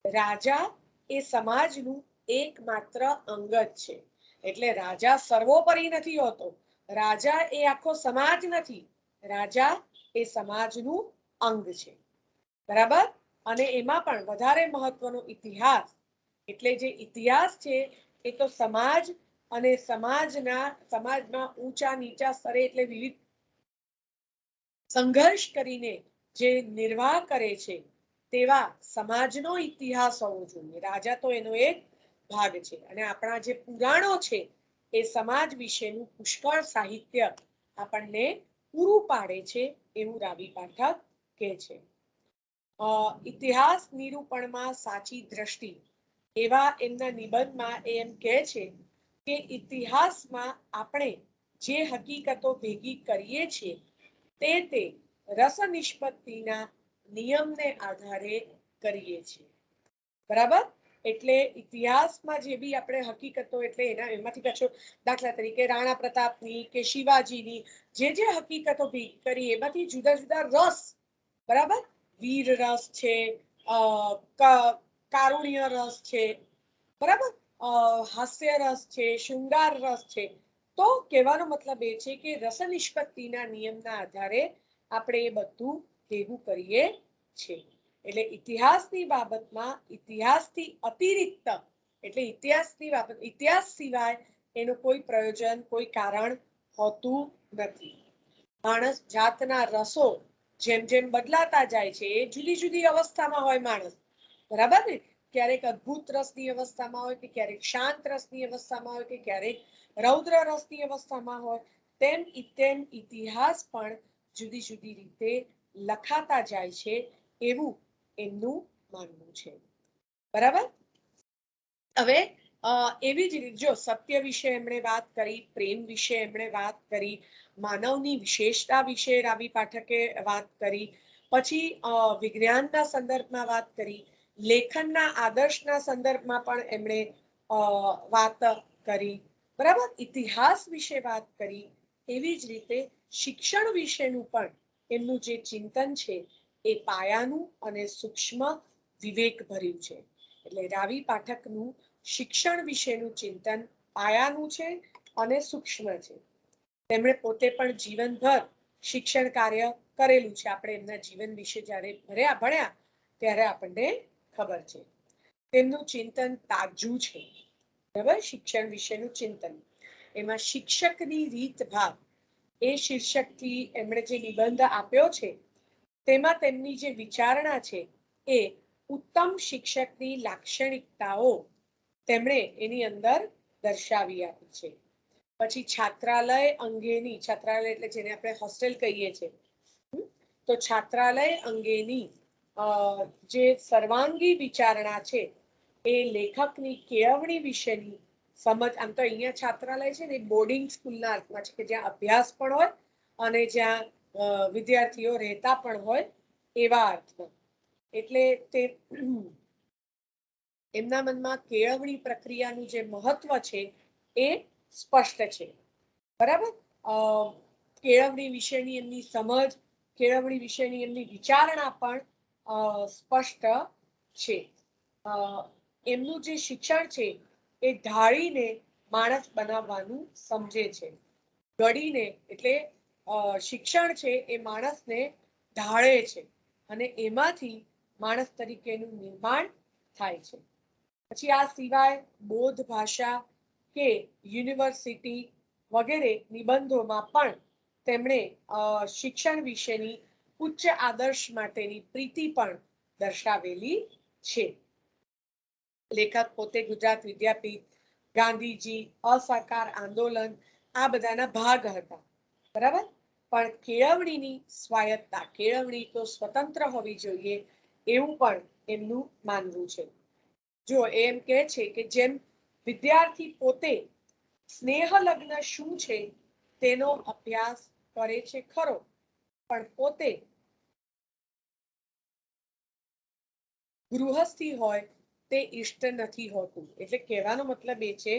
રાજા એ સમાજનું એકમાત્ર અંગ જ છે. એટલે રાજા સર્વોપરી નથી હોતો. રાજા એ આખો સમાજ નથી. રાજા એ સમાજનું અંગ છે. બરાબર? અને એમાં પણ વધારે મહત્વનો ઇતિહાસ, એટલે જે ઇતિહાસ છે એ તો સમાજ અને સમાજમાં ઊંચા નીચા સ્તરે એટલે વિવિધ સંઘર્ષ કરીને જે નિર્વાહ કરે છે તેવા સમાજનો ઇતિહાસ હોવો જોઈએ. રાજા તો એનો એક ભાગ છે. અને આપણા જે પુરાણો છે એ સમાજ વિશેનું પુષ્કળ સાહિત્ય આપણને પૂરું પાડે છે એવું રાવી પાઠક કહે છે. ઇતિહાસ નિરૂપણમાં સાચી દ્રષ્ટિ એવા એમના નિબંધમાં એમ કહે છે કે ઇતિહાસમાં આપણે જે હકીકતો ભેગી કરીએ છીએ તે રસ નિષ્પત્તિના નિયમને આધારે કરીએ છીએ. બરાબર? એટલે ઇતિહાસમાં જે બી આપણે હકીકતો, એટલે એમાંથી પાછો દાખલા તરીકે રાણા પ્રતાપની કે શિવાજીની જે હકીકતો ભેગી કરી એમાંથી જુદા જુદા રસ, બરાબર, વીર રસ છે, કારુણ્ય રસ છે, બરાબર, હાસ્ય રસ છે, શૃંગાર રસ છે. તો કહેવાનો મતલબ એ છે કે રસ નિષ્પત્તિના નિયમના આધારે આપણે એ બધું ભેગું કરીએ છીએ. એટલે ઇતિહાસની બાબતમાં ઇતિહાસથી અતિરિક્ત, એટલે ઇતિહાસ સિવાય એનું કોઈ પ્રયોજન, કોઈ કારણ હોતું નથી. માણસ જાતના રસો જેમ જેમ બદલાતા જાય છે એ જુદી જુદી અવસ્થામાં હોય માણસ. બરાબર ને? ક્યારેક અદ્ભુત રસની અવસ્થામાં હોય, કે ક્યારેક શાંત રસની અવસ્થામાં હોય, કે ક્યારેક રૌદ્ર રસની અવસ્થામાં હોય. તેમ ઇતિહાસ પણ જુદી જુદી રીતે લખાતા જાય છે એવું એમનું માનવું છે. બરાબર? હવે એવી જ રીતે જો સત્ય વિશે એમણે વાત કરી, પ્રેમ વિશે એમણે વાત કરી, માનવની વિશેષતા વિશે રાવી પાઠકે વાત કરી, પછી વિજ્ઞાનના સંદર્ભમાં વાત કરી, લેખનના આદર્શના સંદર્ભમાં પણ એમણે વાત કરી. બરાબર? ઇતિહાસ વિશે વાત કરી. એવી જ રીતે શિક્ષણ વિશેનું પણ એમનું જે ચિંતન છે એ પાયાનું અને સૂક્ષ્મ વિવેક ભર્યું છે. એટલે રાવી પાઠકનું શિક્ષણ વિશેનું ચિંતન પાયાનું છે અને સૂક્ષ્મ છે. તેમણે પોતે પણ જીવનભર શિક્ષણ કાર્ય કરેલું છે. આપણે એમના જીવન વિશે જ્યારે ભણ્યા ત્યારે આપણને ખબર છે. તેમનું ચિંતન તાજું છે. બરાબર? શિક્ષણ વિશેનું ચિંતન, એમાં શિક્ષકની રીત ભાગ એ શીર્ષકથી એમણે જે નિબંધ આપ્યો છે તેમાં તેમની જે વિચારણા છે એ ઉત્તમ શિક્ષકની લાક્ષણિકતાઓ તેમણે એની અંદર દર્શાવી આપી છે. પછી છાત્રાલય અંગેની, છાત્રાલય એટલે જેને આપણે હોસ્ટેલ કહીએ છીએ, તો છાત્રાલય અંગેની જે સર્વાંગી વિચારણા છે એ લેખકની કેળવણી વિશેની સમજ આમ તો અહીંયા છાત્રાલય છે ને બોર્ડિંગ સ્કૂલના અર્થમાં છે કે જ્યાં અભ્યાસ પણ હોય અને જ્યાં વિદ્યાર્થીઓ રહેતા પણ હોય એવા અર્થમાં. એટલે તે એમના મનમાં કેળવણી પ્રક્રિયાનું જે મહત્વ છે એ સ્પષ્ટ છે. બરાબર. કેળવણી વિશેની એમની સમજ, કેળવણી વિશેની એમની વિચારણા પણ સ્પષ્ટ છે. એમનું જે શિક્ષણ છે એ ઢાળીને માણસ બનાવવાનું સમજે છે. ઘડીને એટલે શિક્ષણ છે એ માણસને ઢાળે છે અને એમાંથી માણસ તરીકેનું નિર્માણ થાય છે. પછી આ સિવાય બોધ ભાષા કે યુનિવર્સિટી વગેરે નિબંધોમાં પણ તેમણે શિક્ષણ વિશેની ઉચ્ચ આદર્શ માટેની પ્રીતિ પણ દર્શાવેલી છે. લેખક પોતે ગુજરાત વિદ્યાપીઠ, ગાંધીજી, અસહકાર આંદોલન આ બધાના ભાગ હતા. બરાબર. પણ કેળવણીની સ્વાયત્તા, કેળવણી તો સ્વતંત્ર હોવી જોઈએ એવું પણ એમનું માનવું છે. જો એમ કહે છે કે જેમ વિદ્યાર્થી પોતે સ્નેહ લગ્ન શું છે તેનો અભ્યાસ કરે છે ખરો, પણ પોતે ગૃહસ્થી હોય તે ઈષ્ટ નથી હોતું. એટલે કહેવાનો મતલબ એ છે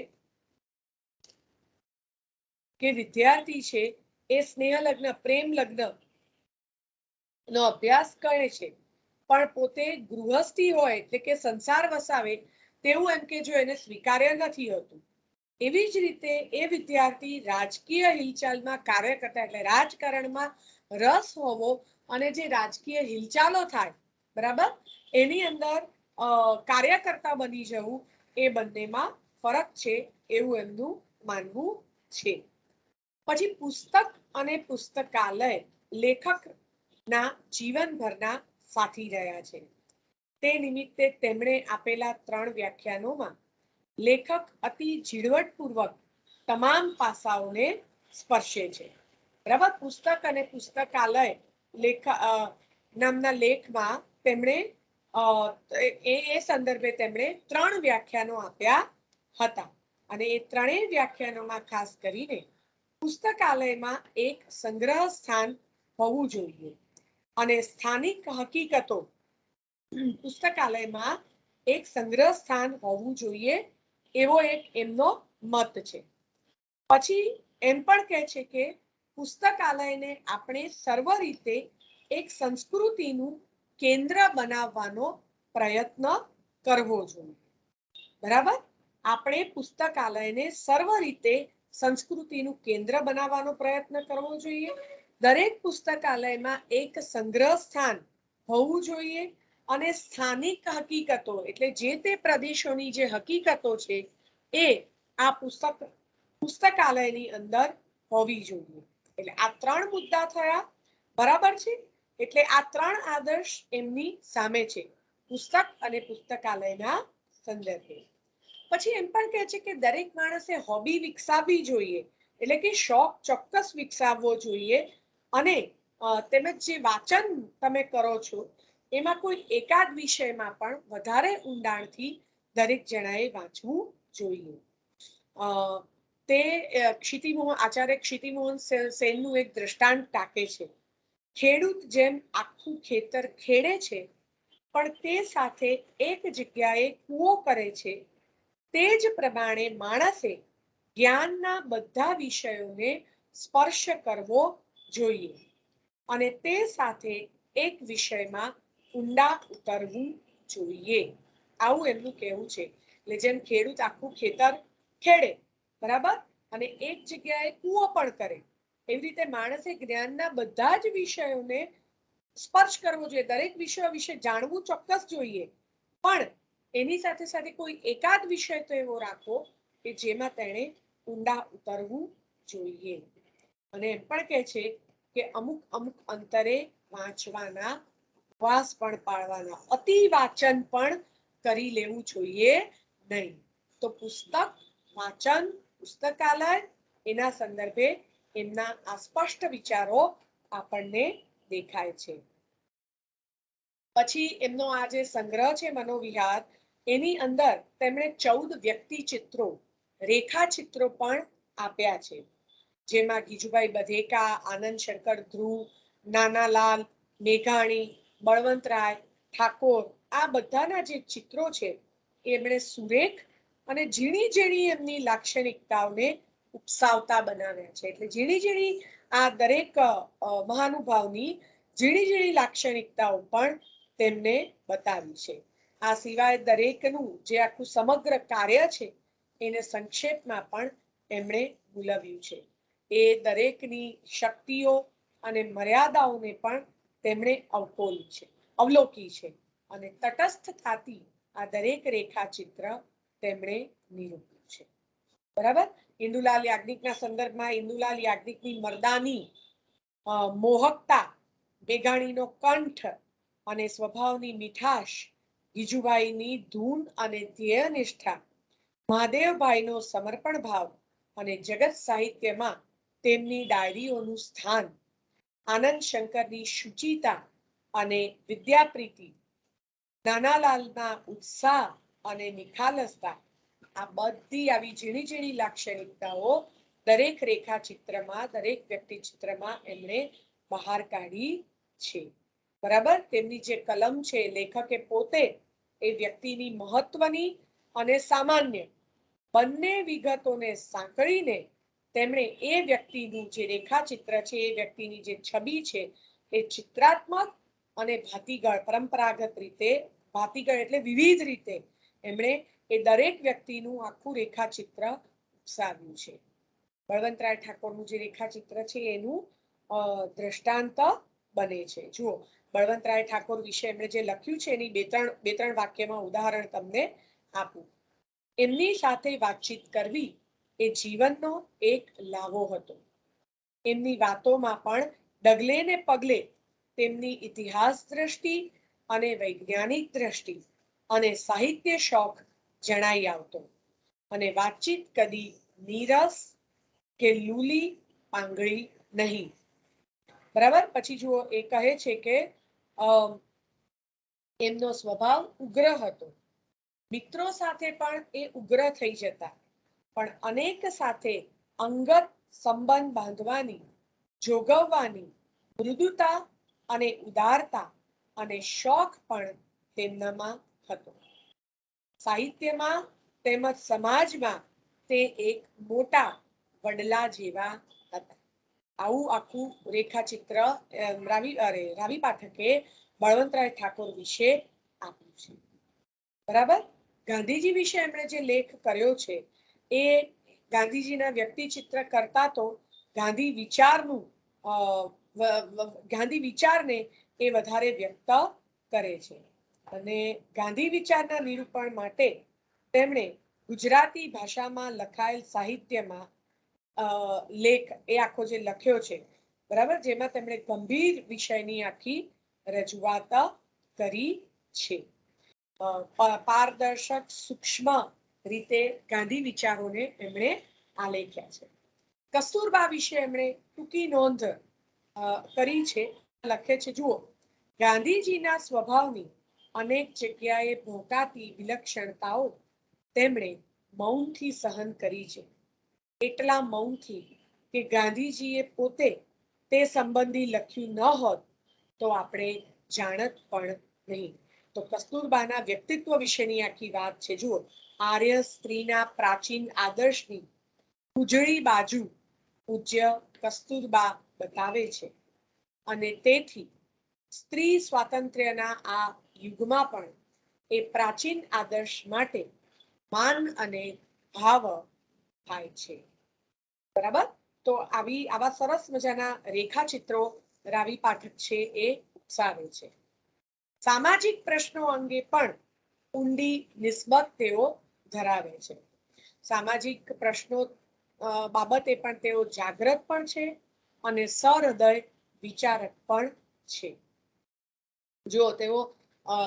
કે વિદ્યાર્થી છે એ સ્નેહ લગ્ન, પ્રેમ લગ્ન નો અભ્યાસ કરે છે, પણ પોતે ગૃહસ્થી હોય એટલે કે સંસાર વસાવે તેવું એમ કે જો એને સ્વીકાર્ય નથી હોતું. એવી જ રીતે એ વિદ્યાર્થી રાજકીય હિલચાલમાં કાર્ય કરતા એટલે રાજકારણમાં રસ હોવો અને જે રાજકીય હિલચાલો થાય બરાબર એની અંદર કાર્યકર્તા બની જવું એ બંનેમાં ફરક છે એવું એમનું માનવું છે. પછી પુસ્તક અને પુસ્તકાલય લેખકના જીવનભરના સાથી રહ્યા છે. તે નિમિત્તે તેમણે આપેલા 3 વ્યાખ્યાનોમાં લેખક અતિ ઝીણવટપૂર્વક તમામ પાસાઓને સ્પર્શે છે. બરાબર. પુસ્તક અને પુસ્તકાલય નામના લેખમાં તેમણે એ સંદર્ભે તેમણે 3 વ્યાખ્યાનો આપ્યા હતા અને એ ત્રણેય વ્યાખ્યાનોમાં ખાસ કરીને પુસ્તકાલયમાં એક સંગ્રહ સ્થાન હોવું જોઈએ અને સ્થાનિક હકીકતો પુસ્તકાલયમાં એક સંગ્રહ સ્થાન હોવું જોઈએ એવો એક એમનો મત છે. પછી એમ પણ કહે છે કે પુસ્તકાલયને આપણે સર્વ રીતે એક સંસ્કૃતિનું કેન્દ્ર બનાવવાનો પ્રયત્ન કરવો જોઈએ. બરાબર. આપણે પુસ્તકાલયને સર્વ રીતે સંસ્કૃતિનું કેન્દ્ર બનાવવાનો પ્રયત્ન કરવો જોઈએ. દરેક પુસ્તકાલયમાં એક સંગ્રહ સ્થાન હોવું જોઈએ અને સ્થાનિક હકીકતો એટલે જે તે પ્રદેશોની જે હકીકતો છે એ આ પુસ્તકાલયની અંદર હોવી જોઈએ. એટલે આ 3 મુદ્દા થયા. બરાબર છે. એટલે આ 3 આદર્શ એમની સામે છે પુસ્તક અને પુસ્તકાલયના સંદર્ભે. પછી એમ પણ કહે છે કે દરેક માણસે હોબી વિકસાવવી જોઈએ એટલે કે શોખ ચોક્કસ વિકસાવવો જોઈએ અને તેમજ જે વાંચન તમે કરો છો એમાં કોઈ એકાદ વિષયમાં પણ વધારે ઊંડાણથી દરેક જણાએ વાંચવું જોઈએ. તે આચાર્ય ક્ષિતિમોહન સેનનું એક દ્રષ્ટાંત ટાંકે છે. ખેડૂત જેમ આખું ખેતર ખેડે છે પણ તે સાથે એક જગ્યાએ કૂવો કરે છે, તે જ પ્રમાણે માણસે જ્ઞાનના બધા વિષયોને સ્પર્શ કરવો જોઈએ અને તે સાથે એક વિષયમાં ઊંડા ઉતરવું જોઈએ. આવું એમનું કહેવું છે. એટલે જેમ ખેડૂત આખું ખેતર ખેડે બરાબર અને એક જગ્યાએ કૂવો પણ કરે એવી રીતે માણસે જ્ઞાનના બધા જ વિષયોને સ્પર્શ કરવો જોઈએ. દરેક વિષય વિશે જાણવું ચોક્કસ જોઈએ પણ એની સાથે સાથે કોઈ એકાદ વિષય તો એવો રાખવો કે જેમાં તેણે ઊંડા ઉતરવું જોઈએ. અને એમ પણ કહે છે કે અમુક અંતરે વાંચવાના ઉપવાસ પણ પાળવાના, અતિ વાંચન પણ કરી લેવું જોઈએ નહીં. તો પુસ્તક, વાંચન, પુસ્તકાલય એના સંદર્ભે એમના આ સ્પષ્ટ વિચારો આપણને દેખાય છે. પછી એમનો આ જે સંગ્રહ છે મનોવિહાર એની અંદર તેમણે 14 વ્યક્તિ ચિત્રો રેખાચિત્રો પણ આપ્યા છે, જેમાં ગીજુભાઈ બધેકા, આનંદ શંકર ધ્રુવ, નાનાલાલ મેઘાણી, બળવંતરાય ઠાકોર, આ બધાના જે ચિત્રો છે એમણે સુરેખ અને ઝીણી ઝીણી એમની લાક્ષણિકતાઓને ઉપસાવતા બનાવ્યા છે. એટલે ઝીણી ઝીણી આ દરેક મહાનુભાવની ઝીણી ઝીણી લાક્ષણિકતાઓ પણ તેમને બતાવી છે. આ સિવાય દરેકનું જે આખું સમગ્ર કાર્ય છે એને સંક્ષેપમાં પણ એમણે મૂલવ્યું છે. એ દરેકની શક્તિઓ અને મર્યાદાઓને પણ તેમણે અવલોકી છે અને તટસ્થતાથી આ દરેક રેખાચિત્ર તેમણે નિરૂપ્યું છે. બરાબર. ઇન્દુલાલ યાજ્ઞિકના સંદર્ભમાં ઇન્દુલાલ યાજ્ઞિકની મર્દાની, મોહકતા, મેઘાણીનો કંઠ અને સ્વભાવની મીઠાશ, ગીજુભાઈની ધૂન અને ધ્યેયનિષ્ઠા, મહાદેવભાઈનો સમર્પણ ભાવ અને જગત સાહિત્યમાં તેમની ડાયરીઓનું સ્થાન, આનંદ શંકરની શુચિતા અને વિદ્યાપ્રીતિ, નાનાલાલના ઉત્સાહ અને નિખાલસતા, આ બધી આવી ઝીણી ઝીણી લાક્ષણિકતાઓ દરેક રેખાચિત્રમાં, દરેક વ્યક્તિચિત્રમાં એમણે બહાર કાઢી છે. બરાબર. તેમની જે કલમ છે, લેખકે પોતે એ વ્યક્તિની મહત્વની અને સામાન્ય બંને વિગતોને સાંકળીને તેમણે એ વ્યક્તિનું જે રેખાચિત્ર છે, એ વ્યક્તિની જે છબી છે, એ ચિત્રાત્મક અને ભાતીગળ, પરંપરાગત રીતે, ભાતીગળ એટલે વિવિધ રીતે એમણે એ દરેક વ્યક્તિનું આખું રેખાચિત્ર ઉપસાવ્યું છે. બળવંતરાય ઠાકોરનું જે રેખાચિત્ર છે એનું દ્રષ્ટાંત બને છે. જુઓ, બળવંતરાય ઠાકોર વિશે એમણે જે લખ્યું છે એની બે ત્રણ વાક્યમાં ઉદાહરણ તમને આપું. એમની સાથે વાતચીત કરવી એ જીવનનો એક લાવો હતો. એમની વાતોમાં પણ ડગલે ને પગલે તેમની ઇતિહાસ દ્રષ્ટિ અને વૈજ્ઞાનિક દ્રષ્ટિ અને સાહિત્ય શોખ જણાઈ આવતો અને વાતચીત કદી નીરસ કે લૂલી પાંગળી નહીં. બરાબર. પછી જુઓ, એ કહે છે કે એમનો સ્વભાવ ઉગ્ર હતો. મિત્રો સાથે પણ એ ઉગ્ર થઈ જતા, પણ અનેક સાથે અંગત સંબંધ બાંધવાની, જોગવવાની મૃદુતા અને ઉદારતા અને શોખ પણ તેમનામાં હતો. સાહિત્યમાં તેમજ સમાજમાં તે એક મોટા વડલા જેવા હતા. આવું આખું રેખાચિત્ર રાવી પાઠકે બળવંતરાય ઠાકોર વિશે આપ્યું છે. બરાબર. ગાંધીજી વિશે એમણે જે લેખ કર્યો છે એ ગાંધીજીના વ્યક્તિચિત્ર કરતા તો ગાંધી વિચારને એ વધારે વ્યક્ત કરે છે. અને ગાંધી વિચારના નિરૂપણ માટે તેમણે ગુજરાતી ભાષામાં લખાયેલ સાહિત્યમાં લેખ એ આખો જે લખ્યો છે, બરાબર, જેમાં તેમણે ગંભીર વિષયની આખી રજૂઆત કરી છે. પારદર્શક સૂક્ષ્મ રીતે ગાંધી વિચારોને એમણે આલેખ્યા છે. કસ્તુરબા વિશે એમણે ટૂંકી નોંધ કરી છે. લખે છે, જુઓ, ગાંધીજીના સ્વભાવની અનેક જગ્યાએ ભોંકાતી વિલક્ષણતાઓ તેમણે મૌનથી સહન કરી છે. એટલા મૌનથી કે ગાંધીજીએ પોતે તે સંબંધી લખ્યું ન હોત તો આપણે જાણત પણ નહીં. તો કસ્તુરબાના વ્યક્તિત્વ વિશેની આખી વાત છે. જુઓ, આર્ય સ્ત્રીના પ્રાચીન આદર્શની ઉજળી બાજુ પૂજ્ય કસ્તુરબા બતાવે છે અને તેથી સ્ત્રી સ્વાતંત્ર્યના આ યુગમાં પણ એ પ્રાચીન આદર્શ માટે માન અને ભાવ થાય છે. બરાબર. તો આવા સરસ મજાના રેખાચિત્રો રાવી પાઠક છે એ ઉપસાવે છે. સામાજિક પ્રશ્નો અંગે પણ ઊંડી નિસ્બત તેઓ ધરાવે છે. સામાજિક પ્રશ્નો બાબતે પણ તેઓ જાગૃત પણ છે અને સહૃદય વિચારક પણ છે. જો તેઓ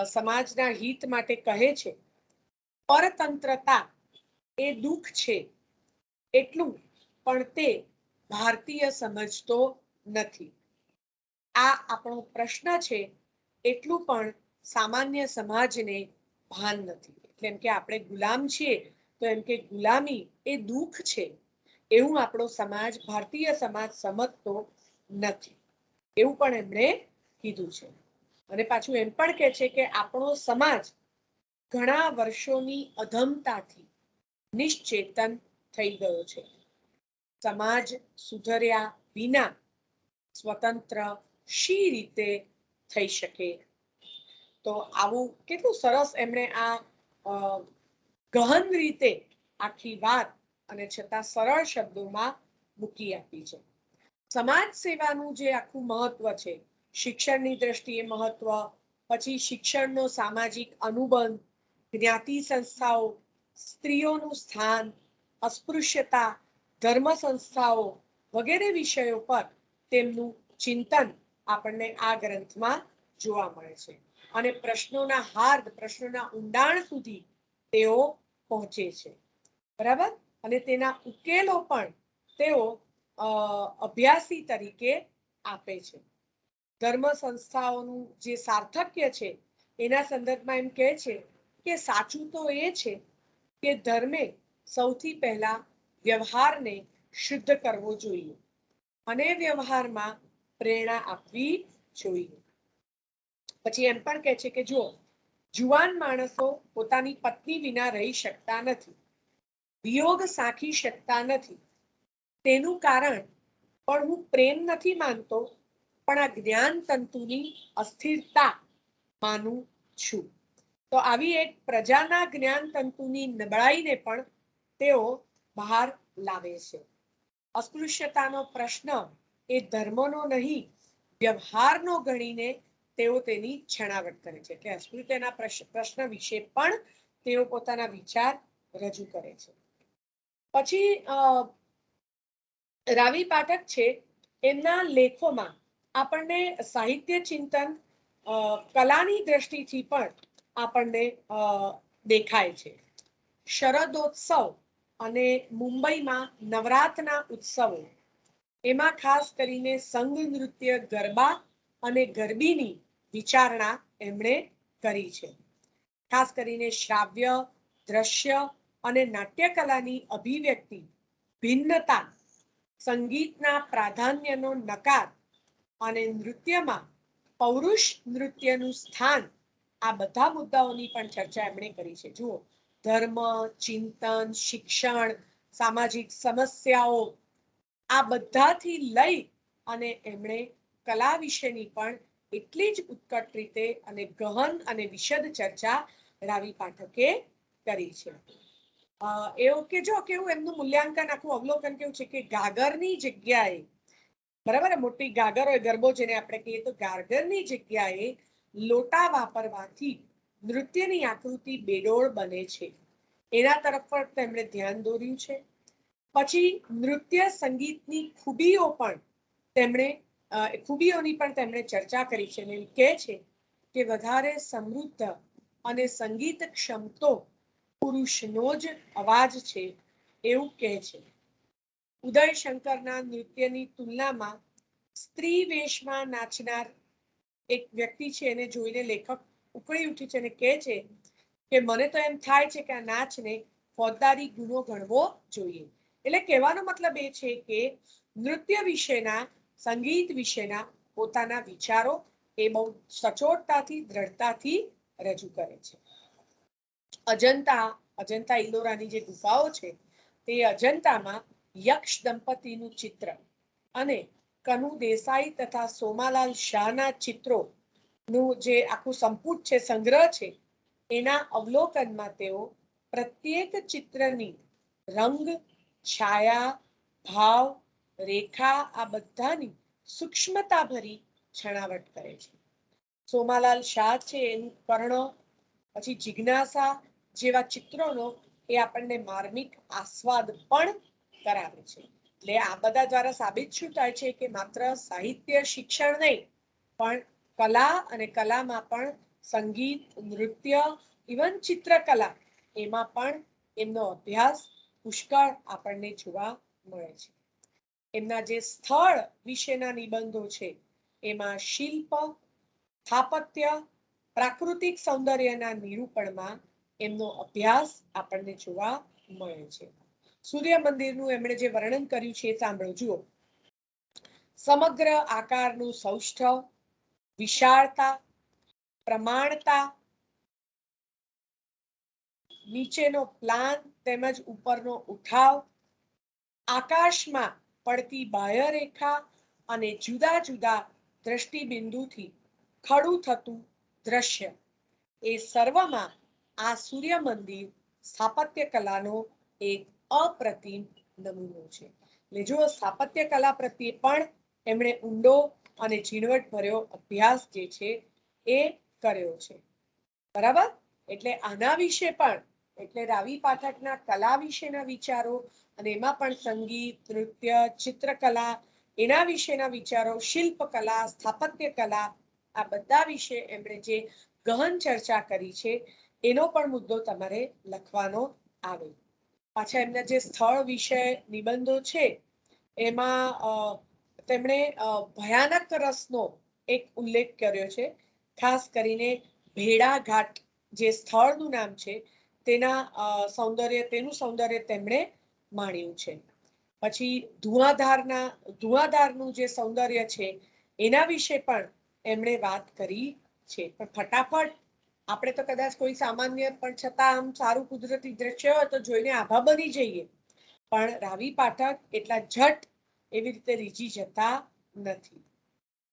સમાજના હિત માટે કહે છે, પરતંત્રતા એ દુઃખ છે એટલું પણ તે ભારતીય સમજતો નથી. આ આપણો પ્રશ્ન છે એટલું પણ સામાન્ય સમાજને ભાન નથી. એટલે કે આપણે ગુલામ છીએ તો એમ કે ગુલામી એ દુઃખ છે એવું આપણો સમાજ, ભારતીય સમાજ સમજતો નથી, એવું પણ એમણે કીધું છે. અને પાછું એમ પણ કહે છે કે આપણો સમાજ ઘણા વર્ષોની અધમતાથી નિશ્ચેતન થઈ ગયો છે. સમાજ સુધર્યા વિના સ્વતંત્ર શી રીતે થઈ શકે? તો આવું કેટલું સરસ એમણે આ ગહન રીતે આખી વાત અને છતાં સરળ શબ્દોમાં મૂકી આપી છે. સમાજ સેવાનું જે આખું મહત્વ છે, શિક્ષણની દ્રષ્ટિએ મહત્વ, પછી શિક્ષણનો સામાજિક અનુબંધ, જ્ઞાતિ સંસ્થાઓ, સ્ત્રીઓનું સ્થાન, અસ્પૃશ્યતા, ધર્મ સંસ્થાઓ વગેરે વિષયો પર તેમનું ચિંતન આપણને આ ગ્રંથમાં જોવા મળે છે. અને પ્રશ્નોના હાર્દ, પ્રશ્નોના ઊંડાણ સુધી તેઓ પહોંચે છે, બરાબર. અને તેના ઉકેલો પણ તેઓ અભ્યાસી તરીકે આપે છે. ધર્મ સંસ્થાઓનું જે સાર્થક્ય છે એના સંદર્ભમાં એમ કહે છે કે સાચું તો એ છે કે ધર્મે સૌથી પહેલા વ્યવહારને શુદ્ધ કરવો જોઈએ અને વ્યવહારમાં પ્રેરણા આપવી જોઈએ. પછી એમ પણ કહે છે કે જો જુવાન માણસો પોતાની પત્ની વિના રહી શકતા નથી, વિયોગ સાખી શકતા નથી, તેનું કારણ પણ હું પ્રેમ નથી માનતો, પણ આ જ્ઞાન તંતુની અસ્થિરતા માનું છું. તો આવી એક પ્રજાના જ્ઞાન તંતુની નબળાઈને પણ તેઓ બહાર લાવે છે. અસ્પૃશ્યતાનો પ્રશ્ન એ ધર્મનો નહીં, વ્યવહારનો ગણીને તેઓ તેની છણાવટ કરે છે. એટલે અસ્પૃશ્યતાના પ્રશ્ન વિશે પણ તેઓ પોતાના વિચાર રજૂ કરે છે. પછી રાવી પાઠક છે, એમના લેખોમાં આપણને સાહિત્ય ચિંતન કલાની દ્રષ્ટિથી પણ આપણને દેખાય છે. શરદોત્સવ અને મુંબઈમાં નવરાત્રના ઉત્સવો, એમાં ખાસ કરીને સંઘ નૃત્ય, ગરબા અને ગરબીની વિચારણા એમણે કરી છે. ખાસ કરીને શ્રાવ્ય, દ્રશ્ય અને નાટ્ય કલાની અભિવ્યક્તિ, ભિન્નતા, સંગીતના પ્રાધાન્યનો નકાર અને નૃત્યમાં પૌરુષ નૃત્યનું સ્થાન, આ બધા મુદ્દાઓની પણ ચર્ચા એમણે કરી છે. જુઓ, ધર્મ, ચિંતન, શિક્ષણ, સામાજિક સમસ્યાઓ, આ બધાથી લઈ અને એમણે કલા વિશેની પણ એટલી જ ઉત્કટ રીતે અને ગહન અને વિશદ ચર્ચા રાવી પાઠકે કરી છે. એવું કે જો કેવું એમનું મૂલ્યાંકન, આખું અવલોકન કેવું છે કે ગાગરની જગ્યાએ, બરાબર, મોટી ગાગર હોય, ગરબો જેને આપણે કહીએ, તો ગાગરની જગ્યાએ લોટા વાપરવાથી નૃત્યની આકૃતિ બેડોળ બને છે, એના તરફ પણ તેમણે ધ્યાન દોર્યું છે. પછી નૃત્ય સંગીતની ખૂબીઓ પણ તેમણે ખૂબીઓની પણ તેમણે ચર્ચા કરી છે. અને કહે છે કે વધારે સમૃદ્ધ અને સંગીત ક્ષમતો પુરુષનો જ અવાજ છે, એવું કહે છે. ઉદય શંકરના નૃત્યની તુલનામાં સ્ત્રી વેશમાં નાચનાર એક વ્યક્તિ છે, એને જોઈને લેખક ઉકળી ઉઠી છે અને કહે છે કે મને તો એમ થાય છે કે આ નાચને ફોજદારી ગુનો ગણવો જોઈએ. એટલે કહેવાનો મતલબ એ છે કે નૃત્ય વિશેના, સંગીત વિશેના પોતાના વિચારો એ બહુ સચોટતાથી, દ્રઢતાથી રજૂ કરે છે. અજંતા ઇલોરાની જે ગુફાઓ છે, તે અજંતામાં યક્ષ દંપતીનું ચિત્ર અને કનુ દેસાઈ તથા સોમાલાલ શાહના ચિત્રોનું જે આખું સંપુટ છે, સંગ્રહ છે, એના અવલોકનમાં તેઓ પ્રત્યેક ચિત્રની રંગ, છાયા, ભાવ, રેખા, આ બધાની સૂક્ષ્મતા ભરી છણાવટ કરે છે. સોમાલાલ શાહ છે, એનું કર્ણ, પછી જિજ્ઞાસા જેવા ચિત્રોનો એ આપણને માર્મિક આસ્વાદ પણ કરાવે છે. એટલે આ બધા દ્વારા સાબિત શું થાય છે કે માત્ર સાહિત્ય શિક્ષણ નહીં, પણ કલા અને કલામાં પણ સંગીત, નૃત્ય, ઇવન ચિત્રકલા, એમાં પણ એમનો અભ્યાસ પુષ્કળ આપણને જોવા મળે છે. એમના જે સ્થળ વિશેના નિબંધો છે, એમાં શિલ્પ, સ્થાપત્ય, પ્રાકૃતિક સૌંદર્યના નિરૂપણમાં એમનો અભ્યાસ આપણને જોવા મળે છે. સૂર્ય મંદિરનું એમણે જે વર્ણન કર્યું છે એ સાંભળો. જુઓ, સમગ્ર આકારનું સૌષ્ઠવ, વિશાળતા, પ્રમાણતા, નીચેનો પ્લાન તેમજ ઉપરનો ઉઠાવ, આકાશમાં પડતી બાહ્ય રેખા અને જુદા જુદા દ્રષ્ટિબિંદુથી ખડું થતું દ્રશ્ય, એ સર્વમાં આ સૂર્ય મંદિર સ્થાપત્ય કલાનો એક અપ્રતિમ નમૂનો છે. એટલે જો સ્થાપત્ય કલા પ્રત્યે પણ એમણે ઊંડો અને ઝીણવટભર્યો અભ્યાસ જે છે એ કર્યો છે. બરાબર. એટલે આના વિશે પણ, એટલે રાવી પાઠકના કલા વિશેના વિચારો, અને એમાં પણ સંગીત, નૃત્ય, ચિત્રકલા, એના વિશેના વિચારો, શિલ્પકલા, સ્થાપત્ય કલા, આ બધા વિશે એમણે જે ગહન ચર્ચા કરી છે એનો પણ મુદ્દો તમારે લખવાનો આવે. પાછા એમના જે સ્થળ વિશે નિબંધો છે એમાં તેમણે ભયાનક રસનો એક ઉલ્લેખ કર્યો છે. ખાસ કરીને ભેડાઘાટ જે સ્થળનું નામ છે તેનું સૌંદર્ય તેમણે માણ્યું છે. પછી ધુઆધારનું જે સૌંદર્ય છે એના વિશે પણ એમણે વાત કરી છે. પણ ફટાફટ આપણે તો કદાચ કોઈ સામાન્ય પણ છતાં આમ સારું કુદરતી દ્રશ્ય હોય તો જોઈને આભા બની જઈએ, પણ રાવી પાઠક એટલા ઝટ એવી રીતે રીઝી જતા નથી.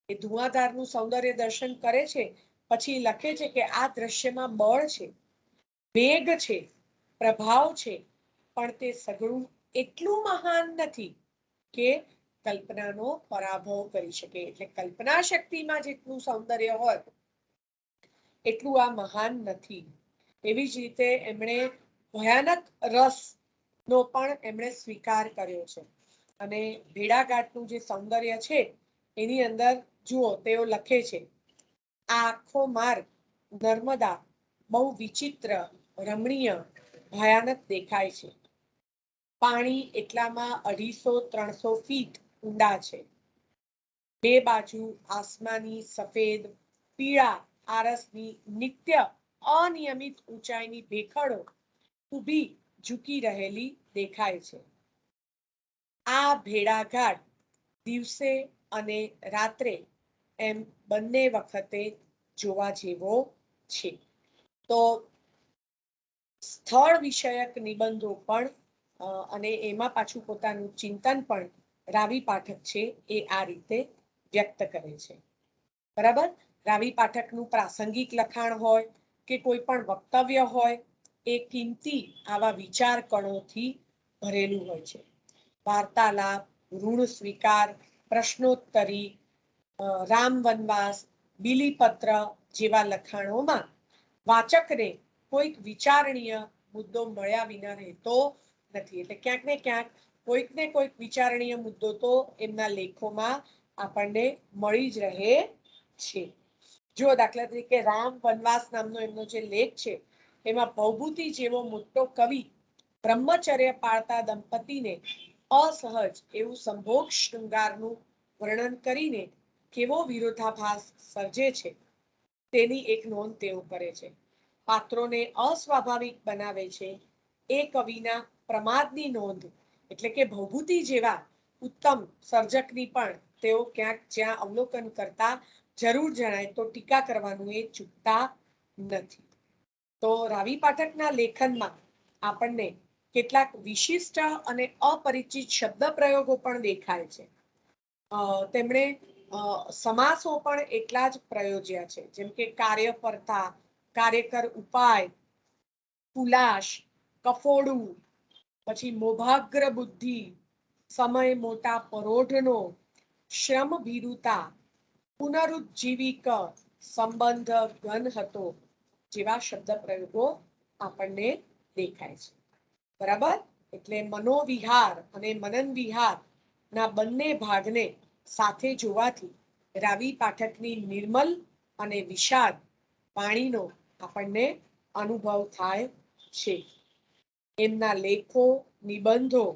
એ ધુઆધારનું સૌંદર્ય દર્શન કરે છે, પછી લખે છે કે આ દ્રશ્યમાં બળ છે, વેગ છે, પ્રભાવ છે, પણ તે સઘળું એટલું મહાન નથી કે કલ્પનાનો પરાભવ કરી શકે. એટલે કલ્પના શક્તિમાં જેટલું સૌંદર્ય હોય એટલું આ મહાન નથી. એવી જ રીતે એમણે ભયાનક રસનો પણ એમણે સ્વીકાર કર્યો છે. અને ભેડાઘાટનું જે સૌંદર્ય છે એની અંદર જુઓ, તેઓ લખે છે, આ આખો માર્ગ નર્મદા બહુ વિચિત્ર, રમણીય, ભયાનક દેખાય છે. પાણી એટલામાં 250-300 ફીટ ઊંડા છે. બે બાજુ આસમાની, સફેદ, પીળા આરસની નિત્ય અનિયમિત ઊંચાઈની ભેખડો ઊભી ઝૂકી રહેલી દેખાય છે. આ ભેડાઘાટ દિવસે અને રાત્રે એમ બંને વખતે જોવા જેવો છે. તો સ્થળ વિષયક નિબંધો પણ અને એમાં પાછું પોતાનું ચિંતન પણ રાવી પાઠક છે એ આ રીતે વ્યક્ત કરે છે. બરાબર. રાવી પાઠકનું પ્રાસંગિક લખાણ હોય કે કોઈ પણ વક્તવ્ય હોય એ કિંમતી આવા વિચાર કણોથી ભરેલું હોય છે. વાર્તાલાપ, ઋણ સ્વીકાર, પ્રશ્નોત્તરી, રામ વનવાસ, બિલીપત્ર જેવા લખાણોમાં વાચકને કોઈક વિચારણીય મુદ્દો મળ્યા વિના રહેતો નથી. એટલે ક્યાંક ને ક્યાંક કોઈક વિચારણીય મુદ્દો તો એમના લેખોમાં આપણને મળી જ રહે છે. જો દાખલા તરીકે રામ વનવાસ નામનો એમનો જે લેખ છે એમાં ભવભૂતિ જેવો મોટો કવિ બ્રહ્મચર્ય પાળતા દંપતીને અસહજ એવું સંભોગ શૃંગારનું વર્ણન કરીને કેવો વિરોધાભાસ સર્જે છે તેની એક નોંધ તેઓ કરે છે. પાત્રોને અસ્વાભાવિક બનાવે છે એ કવિના પ્રમાદની નોંધ, એટલે કે ભવભૂતિ જેવા ઉત્તમ સર્જકની પણ તેઓ ક્યાંક જ્યાં અવલોકન કરતા જરૂર જણાય તો ટીકા કરવાનું એ ચૂકતા નથી. તો રાવી પાઠકના લેખનમાં આપણને કેટલાક વિશિષ્ટ અને અપરિચિત શબ્દ પ્રયોગો પણ દેખાય છે. તેમણે સમાસો પણ એટલા જ પ્રયોજ્યા છે, જેમ કે કાર્યકર્તા, કાર્યકર ઉપાય, કુલાશ, કફોડું, પછી મોભાગ્ર બુદ્ધિ, સમય મોટા પરોઢનો, શ્રમ ભીરુતા, પુનરુજ્જીવિક, સંબંધ ઘન હતો જેવા શબ્દ પ્રયોગો આપણને દેખાય છે. બરાબર. એટલે મનોવિહાર અને મનન વિહાર ના બંને ભાગને સાથે જોવાથી રાવી પાઠકની નિર્મલ અને વિશાળ વાણીનો આપણને અનુભવ થાય છે. એમના લેખો, નિબંધો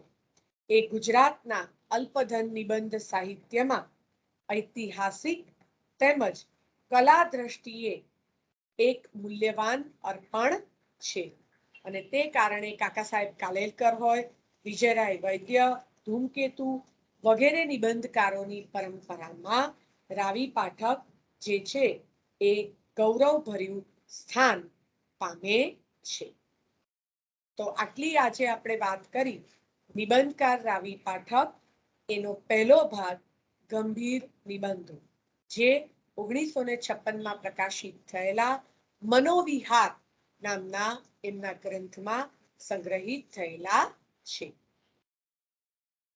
એ ગુજરાતના અલ્પધન નિબંધ સાહિત્યમાં ઐતિહાસિક તેમજ કલા દ્રષ્ટિએ એક મૂલ્યવાન અર્પણ છે. અને તે કારણે કાકા સાહેબ કાલેલકર હોય, વિજયરાય વૈદ્ય, ધૂમકેતુ વગેરે નિબંધકારોની પરંપરામાં રાવી પાઠક જે છે એ ગૌરવભર્યું સ્થાન પામે છે. તો આટલી આજે આપણે વાત કરી નિબંધકાર રાવી પાઠક, એનો પહેલો ભાગ ગંભીર નિબંધો, જે 1956માં પ્રકાશિત થયેલા મનોવિહાર નામના એમના ગ્રંથમાં સંગ્રહિત થયેલા છે.